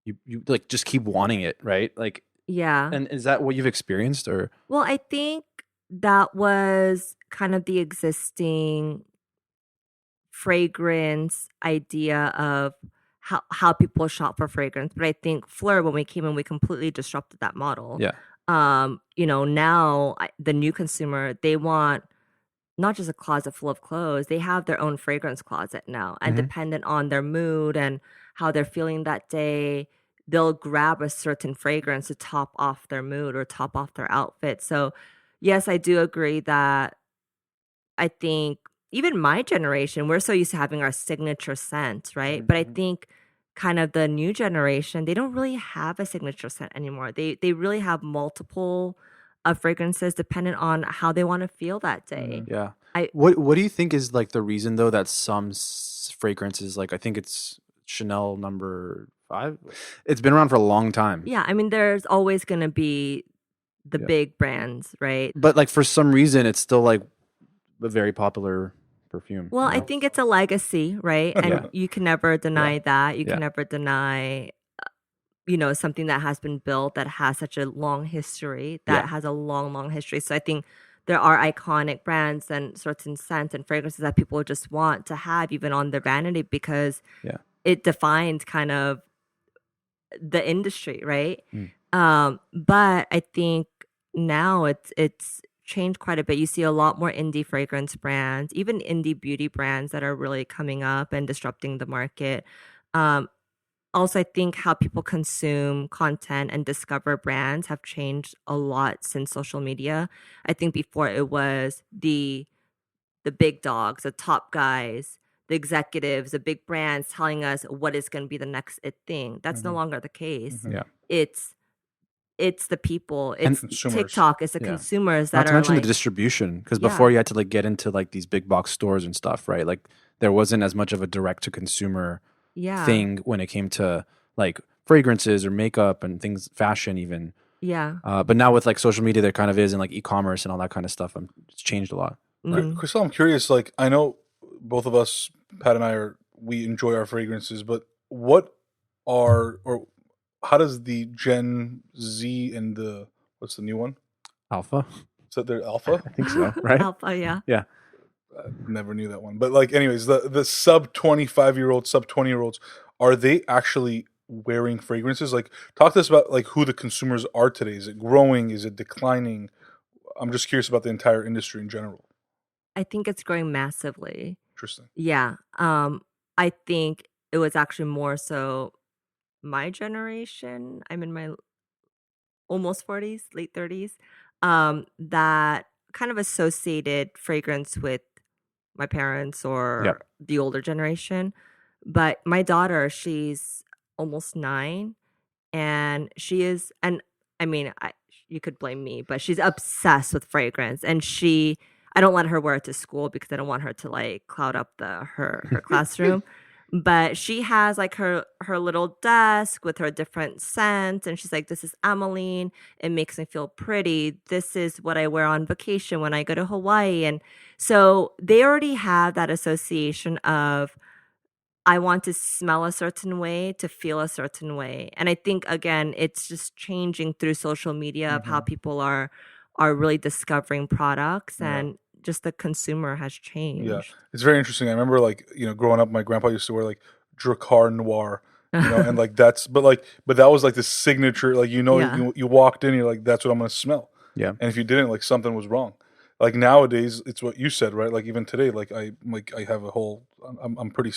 you like just keep wanting it, right? Like, Yeah. and is that what you've experienced or? Well, I think that was kind of the existing fragrance idea of how people shop for fragrance. But I think Phlur, when we came in, we completely disrupted that model. Yeah. Now the new consumer, they want not just a closet full of clothes, they have their own fragrance closet now. And dependent on their mood and how they're feeling that day, they'll grab a certain fragrance to top off their mood or top off their outfit. So yes, I do agree that I think even my generation, we're so used to having our signature scent, right? But I think kind of the new generation, they don't really have a signature scent anymore. They really have multiple fragrances dependent on how they want to feel that day. Yeah. What do you think is like the reason though that some fragrances, like I think it's Chanel number 5, it's been around for a long time. Yeah, I mean, there's always going to be the big brands, right? But like for some reason, it's still like a very popular perfume. Well, I think it's a legacy, right? And you can never deny that. You can never deny, something that has been built that has such a long history, that has a long, long history. So I think there are iconic brands and certain scents and fragrances that people just want to have even on their vanity because it defines kind of the industry, right? But I think now it's changed quite a bit. You see a lot more indie fragrance brands, even indie beauty brands that are really coming up and disrupting the market. Also, I think how people consume content and discover brands have changed a lot since social media. I think before it was the big dogs, the top guys, the executives, the big brands telling us what is going to be the next it thing. That's no longer the case. Yeah. It's the people. It's consumers. TikTok. It's the consumers that Not to are mention like, the distribution, because before you had to like get into like these big box stores and stuff, right? Like there wasn't as much of a direct to consumer thing when it came to like fragrances or makeup and things, fashion even. Yeah. But now with like social media, there kind of is, and like e-commerce and all that kind of stuff. It's changed a lot. Chriselle, I'm curious. Like, I know both of us, Pat and I, we enjoy our fragrances, but how does the Gen Z and what's the new one? Alpha? Is that their Alpha? I think so, right? Alpha, yeah. Yeah. I never knew that one. But like, anyways, the sub 25-year-olds, sub 20-year-olds, are they actually wearing fragrances? Like, talk to us about like who the consumers are today. Is it growing? Is it declining? I'm just curious about the entire industry in general. I think it's growing massively. Interesting. Yeah. I think it was actually more so my generation. I'm in my almost 40s, late 30s, that kind of associated fragrance with my parents or Yep. the older generation. But my daughter, she's almost 9, and she is, and I mean, you could blame me, but she's obsessed with fragrance, and I don't let her wear it to school because I don't want her to like cloud up her classroom. But she has like her little desk with her different scents, and she's like, "This is Ameline. It makes me feel pretty. This is what I wear on vacation when I go to Hawaii." And so they already have that association of I want to smell a certain way to feel a certain way. And I think again, it's just changing through social media of how people are really discovering products, and just the consumer has changed. Yeah, it's very interesting. I remember, like, growing up, my grandpa used to wear like Dracar Noir, and like but that was like the signature. Like, Yeah. you walked in, you're like, that's what I'm gonna smell. Yeah. And if you didn't, like, something was wrong. Like nowadays, it's what you said, right? Like even today, like I have a whole. I'm pretty,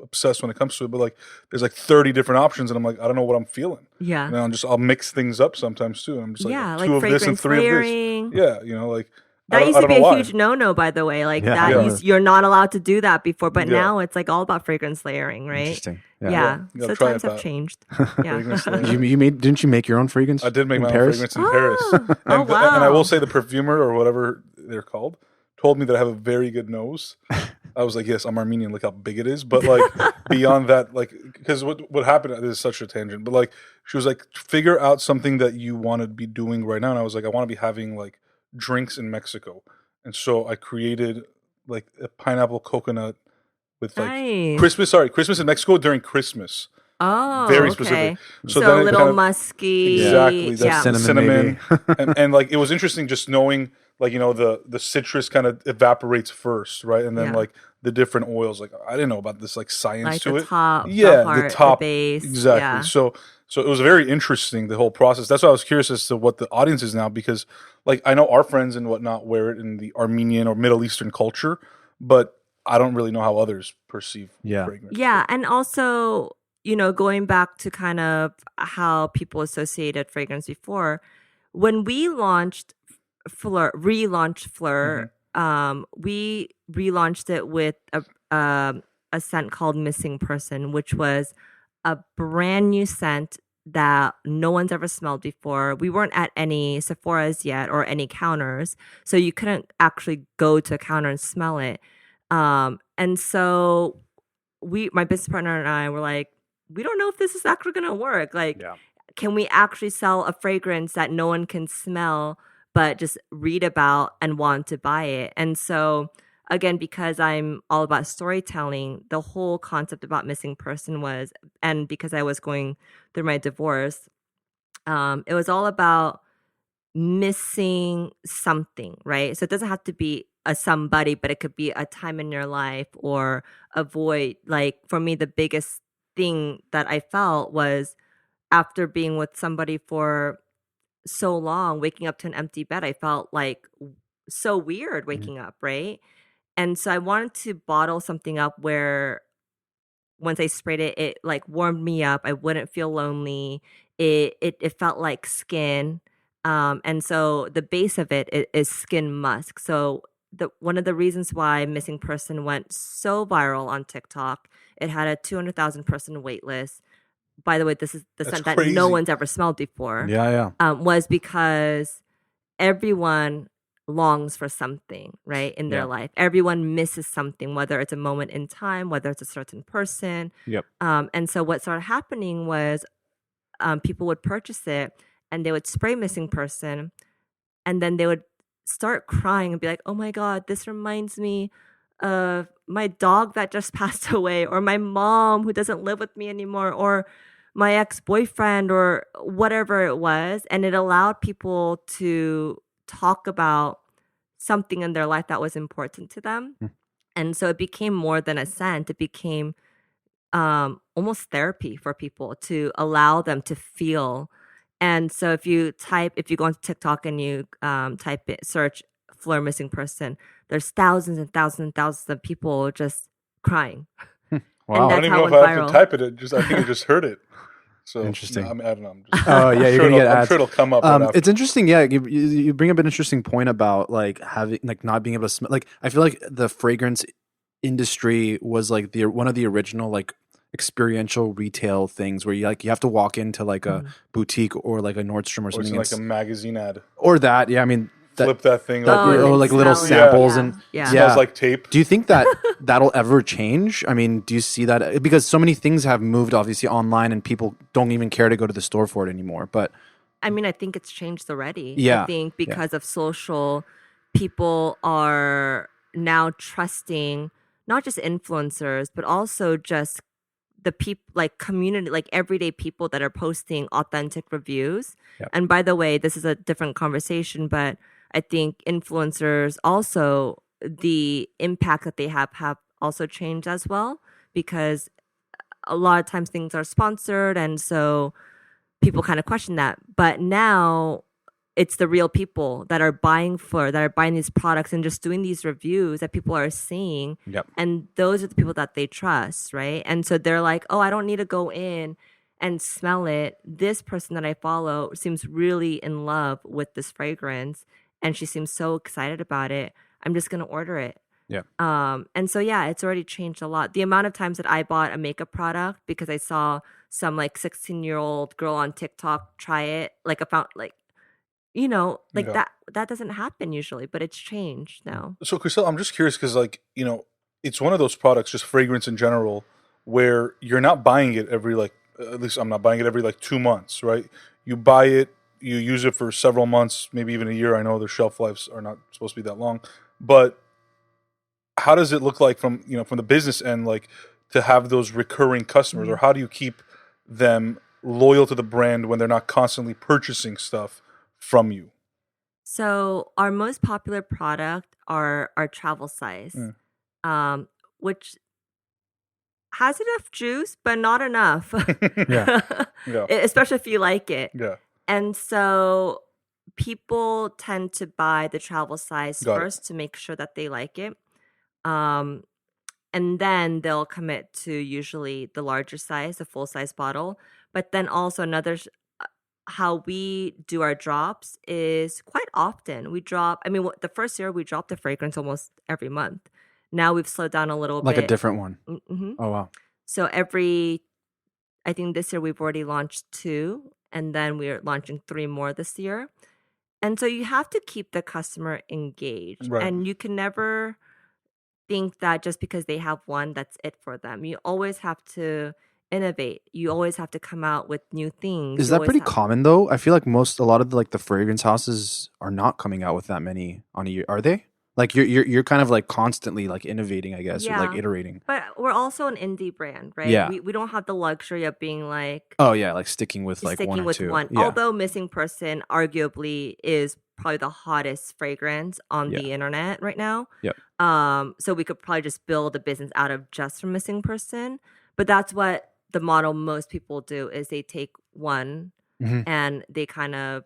obsessed when it comes to it. But like, there's like 30 different options, and I'm like, I don't know what I'm feeling. Yeah. And I'll mix things up sometimes too. And I'm just like, Yeah, two like of this and fragrance 3 layering. of this. Yeah, like. That used I to don't be know a why. huge no-no, by the way. Like Yeah. that, Yeah. you're not allowed to do that before. But Yeah. now it's like all about fragrance layering, right? Interesting. Yeah. You gotta So try times it, have Pat. changed. Fragrance Yeah. layering. Didn't you make your own fragrance? I did make in my own Paris? fragrance in Paris. Oh, And wow. and I will say the perfumer, or whatever they're called, told me that I have a very good nose. I was like, yes, I'm Armenian. Look how big it is. But like beyond that, like, because what happened, this is such a tangent, but like she was like, figure out something that you want to be doing right now. And I was like, I want to be having like drinks in Mexico. And so I created like a pineapple coconut with like Nice. Christmas in Mexico during Christmas. Oh, Very okay. specific. So then a it little kind of- musky. Exactly. That's Yeah. Cinnamon, and like it was interesting just knowing, like, the citrus kind of evaporates first, right? And then Yeah. like the different oils. Like I didn't know about this like science Like to the it. top, Yeah, the heart, the base. Exactly. Yeah. So it was very interesting, the whole process. That's why I was curious as to what the audience is now, because like I know our friends and whatnot wear it in the Armenian or Middle Eastern culture, but I don't really know how others perceive fragrance. Yeah, and also, going back to kind of how people associated fragrance before, when we relaunched Phlur, we relaunched it with a scent called Missing Person, which was a brand new scent that no one's ever smelled before. We weren't at any Sephora's yet or any counters, so you couldn't actually go to a counter and smell it. And so my business partner and I were like, we don't know if this is actually going to work. Like, can we actually sell a fragrance that no one can smell, but just read about and want to buy it? And so, again, because I'm all about storytelling, the whole concept about Missing Person was, and because I was going through my divorce, it was all about missing something, right? So it doesn't have to be a somebody, but it could be a time in your life or a void. Like for me, the biggest thing that I felt was after being with somebody for so long, waking up to an empty bed, I felt like so weird waking up, right? And so I wanted to bottle something up where once I sprayed it, it like warmed me up. I wouldn't feel lonely. It felt like skin. And so the base of it is skin musk. So one of the reasons why Missing Person went so viral on TikTok, it had a 200,000 person wait list. By the way, this is the That's scent that crazy. no one's ever smelled before. Yeah. Was because everyone longs for something, right, in their Yeah. life. Everyone misses something, whether it's a moment in time, whether it's a certain person. Yep. And so what started happening was people would purchase it and they would spray Missing Person, and then they would start crying and be like, oh my God, this reminds me of my dog that just passed away, or my mom who doesn't live with me anymore, or my ex-boyfriend, or whatever it was. And it allowed people to talk about something in their life that was important to them. And so it became more than a scent. It became almost therapy for people to allow them to feel. And so if you go onto TikTok and you search Phlur Missing Person, there's thousands and thousands and thousands of people just crying Wow. And I that's don't even how know it if went I have viral. to type it. I think I just heard it. So Interesting. No, I don't know. I'm just, Oh yeah, you're gonna get I'm ads. sure it'll come up. Right after. It's interesting. Yeah, you bring up an interesting point about like having like not being able to smell. Like I feel like the fragrance industry was like the one of the original like experiential retail things where you have to walk into like a boutique or like a Nordstrom or Or it's something in like a magazine ad. or that. Yeah, I mean Flip that thing. that Oh, and or then like little smell it. samples Yeah. and Yeah. Smells like tape. Do you think that that'll ever change? I mean, do you see that? Because so many things have moved obviously online and people don't even care to go to the store for it anymore. But I mean, I think it's changed already. Yeah. I think because of social, people are now trusting not just influencers, but also just the people, like community, like everyday people that are posting authentic reviews. Yep. And by the way, this is a different conversation, but I think influencers also, the impact that they have also changed as well, because a lot of times things are sponsored, and so people kind of question that. But now it's the real people that are buying Phlur, that are buying these products and just doing these reviews that people are seeing. Yep. And those are the people that they trust, right? And so they're like, oh, I don't need to go in and smell it. This person that I follow seems really in love with this fragrance, and she seems so excited about it. I'm just going to order it. Yeah. And so, yeah, it's already changed a lot. The amount of times that I bought a makeup product because I saw some like 16-year-old girl on TikTok try it, like about like, you know, like Yeah. that doesn't happen usually, but it's changed now. So, Chriselle, I'm just curious because, like, it's one of those products, just fragrance in general, where you're not buying it every, like, at least I'm not buying it every, like, 2 months, right? You buy it, you use it for several months, maybe even a year. I know their shelf lives are not supposed to be that long. But how does it look like from the business end, like, to have those recurring customers? Or how do you keep them loyal to the brand when they're not constantly purchasing stuff from you? So our most popular product are our travel size, which has enough juice, but not enough. Yeah. Yeah. Especially if you like it. Yeah. And so people tend to buy the travel size Got it. first to make sure that they like it. And then they'll commit to usually the larger size, the full size bottle. But then also how we do our drops is quite often. We drop, I mean, the first year we dropped the fragrance almost every month. Now we've slowed down a little Like bit. a different one. Mm-hmm. Oh wow. So I think this year we've already launched 2, and then we're launching 3 more this year. And so you have to keep the customer engaged. Right. And you can never think that just because they have one, that's it for them. You always have to innovate. You always have to come out with new things. Is You that always pretty have- common though? I feel like a lot of the fragrance houses are not coming out with that many on a year. Are they? Like you're kind of like constantly like innovating, I guess, or like Yeah. iterating. But we're also an indie brand, right? Yeah. We don't have the luxury of being like Oh yeah, like sticking with like sticking one or with two. one. Yeah. Although Missing Person arguably is probably the hottest fragrance on the internet right now. Yep. So we could probably just build a business out of just from Missing Person. But that's what the model most people do is they take one Mhm. and they kind of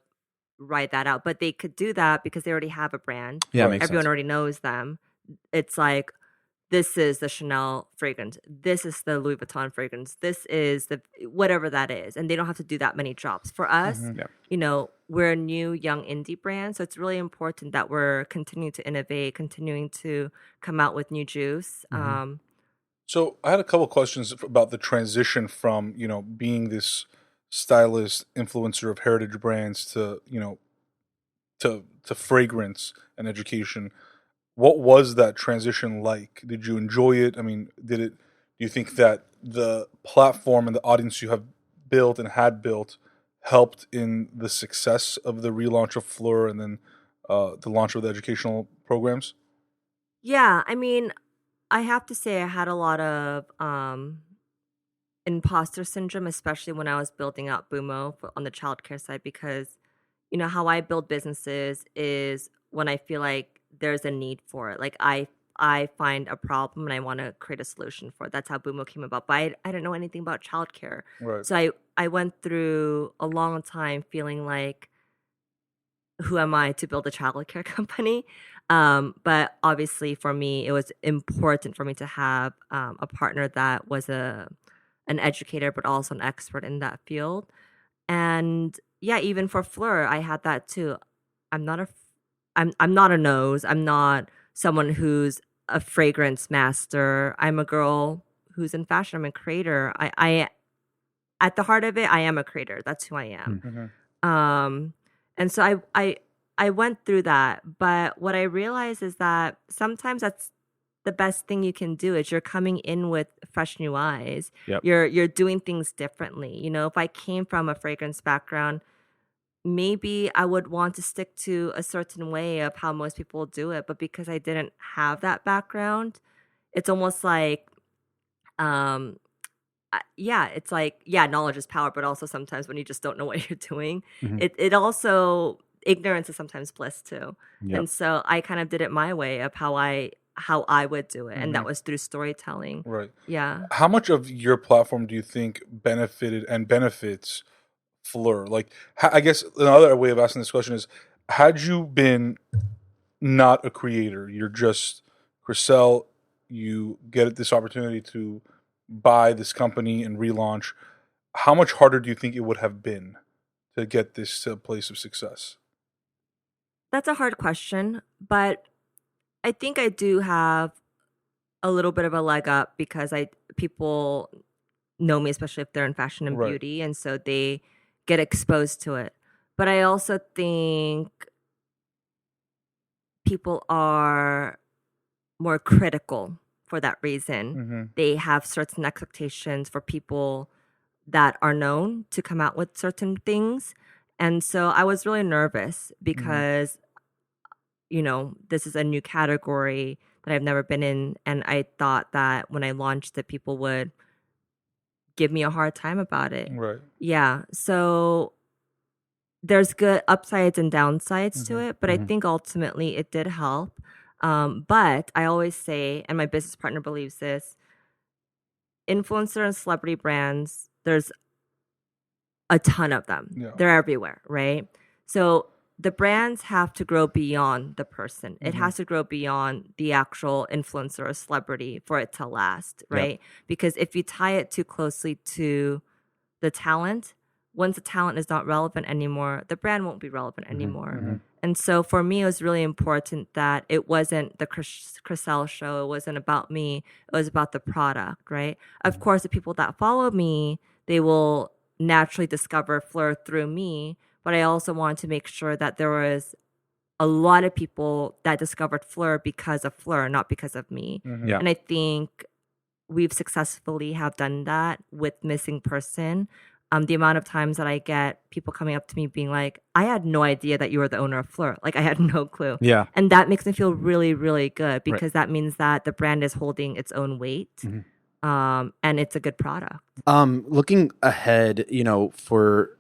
write that out. But they could do that because they already have a brand. Yeah, Right. makes Everyone sense. already knows them. It's like, this is the Chanel fragrance. This is the Louis Vuitton fragrance. This is the whatever that is. And they don't have to do that many drops. For us, Yeah. we're a new young indie brand. So it's really important that we're continuing to innovate, continuing to come out with new juice. So I had a couple questions about the transition from, being this stylist influencer of heritage brands to, to fragrance and education. What was that transition like? Did you enjoy it? I mean, do you think that the platform and the audience you have built and had built helped in the success of the relaunch of Phlur and then the launch of the educational programs? Yeah, I mean, I have to say I had a lot of imposter syndrome, especially when I was building out Boomo on the childcare side, because how I build businesses is when I feel like there's a need for it. Like I find a problem and I want to create a solution for it. That's how Boomo came about. But I didn't know anything about childcare. Right. So I went through a long time feeling like, who am I to build a childcare company? But obviously, for me, it was important for me to have a partner that was an educator, but also an expert in that field. And yeah, even for Phlur, I had that too. I'm not a, I'm not a nose. I'm not someone who's a fragrance master. I'm a girl who's in fashion. I'm a creator. I at the heart of it, I am a creator. That's who I am. And so I went through that, but what I realized is that sometimes that's the best thing you can do is you're coming in with fresh new eyes. Yep. You're doing things differently. You know, if I came from a fragrance background, maybe I would want to stick to a certain way of how most people do it, but because I didn't have that background, it's almost like yeah, it's like, yeah, knowledge is power, but also sometimes when you just don't know what you're doing, it also, ignorance is sometimes bliss too. Yep. And so I kind of did it my way of how I would do it. And that was through storytelling. Right. Yeah. How much of your platform do you think benefited and benefits Phlur? Like, I guess another way of asking this question is, had you been not a creator, you're just Chriselle, you get this opportunity to buy this company and relaunch, how much harder do you think it would have been to get this to a place of success? That's a hard question, but I think I do have a little bit of a leg up because people know me, especially if they're in fashion and Right. beauty, and so they get exposed to it. But I also think people are more critical for that reason. They have certain expectations for people that are known to come out with certain things. And so I was really nervous because, you know, this is a new category that I've never been in. And I thought that when I launched it, people would give me a hard time about it. Right. Yeah. So there's good upsides and downsides to it, but I think ultimately it did help. But I always say, and my business partner believes this, influencer and celebrity brands, there's a ton of them. Yeah. They're everywhere, right? So the brands have to grow beyond the person. It has to grow beyond the actual influencer or celebrity for it to last, right? Because if you tie it too closely to the talent, once the talent is not relevant anymore, the brand won't be relevant anymore. And so for me, it was really important that it wasn't the Chriselle show. It wasn't about me. It was about the product, right? Of course, the people that follow me, they will naturally discover Phlur through me. But I also wanted to make sure that there was a lot of people that discovered Phlur because of Phlur, not because of me. Yeah. And I think we've successfully have done that with Missing Person. The amount of times that I get people coming up to me being like, I had no idea that you were the owner of Phlur. Like, I had no clue. Yeah. And that makes me feel really, really good because that means that the brand is holding its own weight. And it's a good product. Looking ahead, you know, for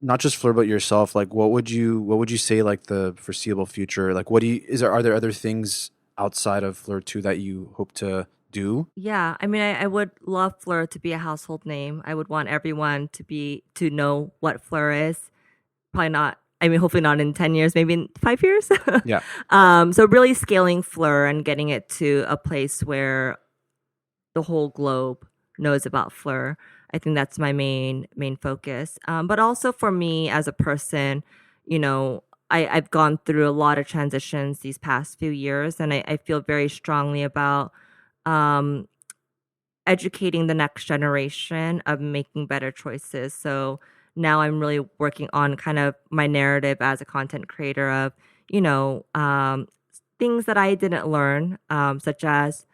not just Phlur but yourself, like what would you say like the foreseeable future? Like are there other things outside of Phlur too that you hope to do? Yeah, I mean, I would love Phlur to be a household name. I would want everyone to know what Phlur is. Probably not. I mean, hopefully not in 10 years, maybe in 5 years. Yeah. So really scaling Phlur and getting it to a place where the whole globe knows about Phlur. I think that's my main focus. But also for me as a person, you know, I've gone through a lot of transitions these past few years, and I feel very strongly about educating the next generation of making better choices. So now I'm really working on kind of my narrative as a content creator of, you know, things that I didn't learn, such as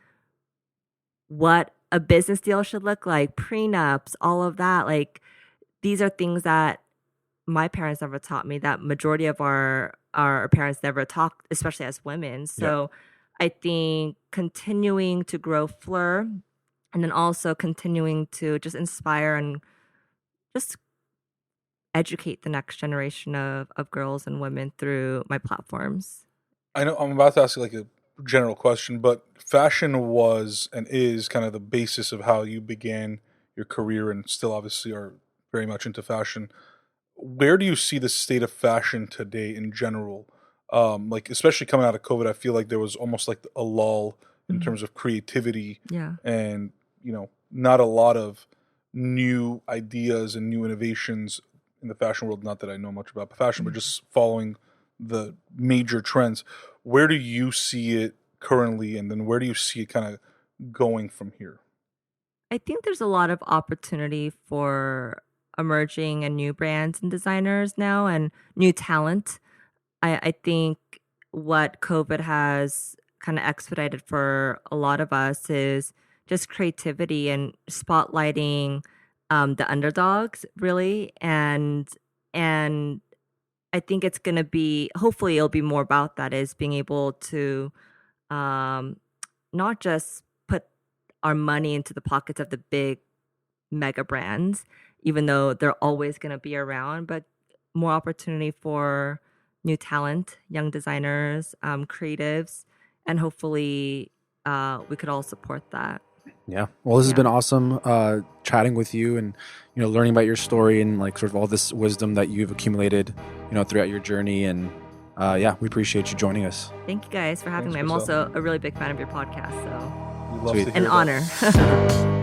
what a business deal should look like, prenups, all of that. Like, these are things that my parents never taught me, that majority of our parents never taught, especially as women. So I think continuing to grow Phlur, and then also continuing to just inspire and just educate the next generation of girls and women through my platforms. I know I'm about to ask you like a general question, but fashion was and is kind of the basis of how you began your career and still obviously are very much into fashion. where do you see the state of fashion today in general? Like especially coming out of COVID, I feel like there was almost like a lull in terms of creativity, Yeah. and not a lot of new ideas and new innovations in the fashion world. Not that I know much about fashion, but just following the major trends. Where do you see it currently, and then where do you see it kind of going from here? I think there's a lot of opportunity for emerging and new brands and designers now and new talent. I think what COVID has kind of expedited for a lot of us is just creativity and spotlighting the underdogs, really. And I think it's going to be, hopefully it'll be more about that, is being able to not just put our money into the pockets of the big mega brands, even though they're always going to be around, but more opportunity for new talent, young designers, creatives, and hopefully we could all support that. Yeah. Well, this has been awesome chatting with you and, learning about your story and like sort of all this wisdom that you've accumulated, throughout your journey. And we appreciate you joining us. Thank you guys for having Thanks, me. I'm Chriselle. also a really big fan of your podcast, so We love to hear an that. honor.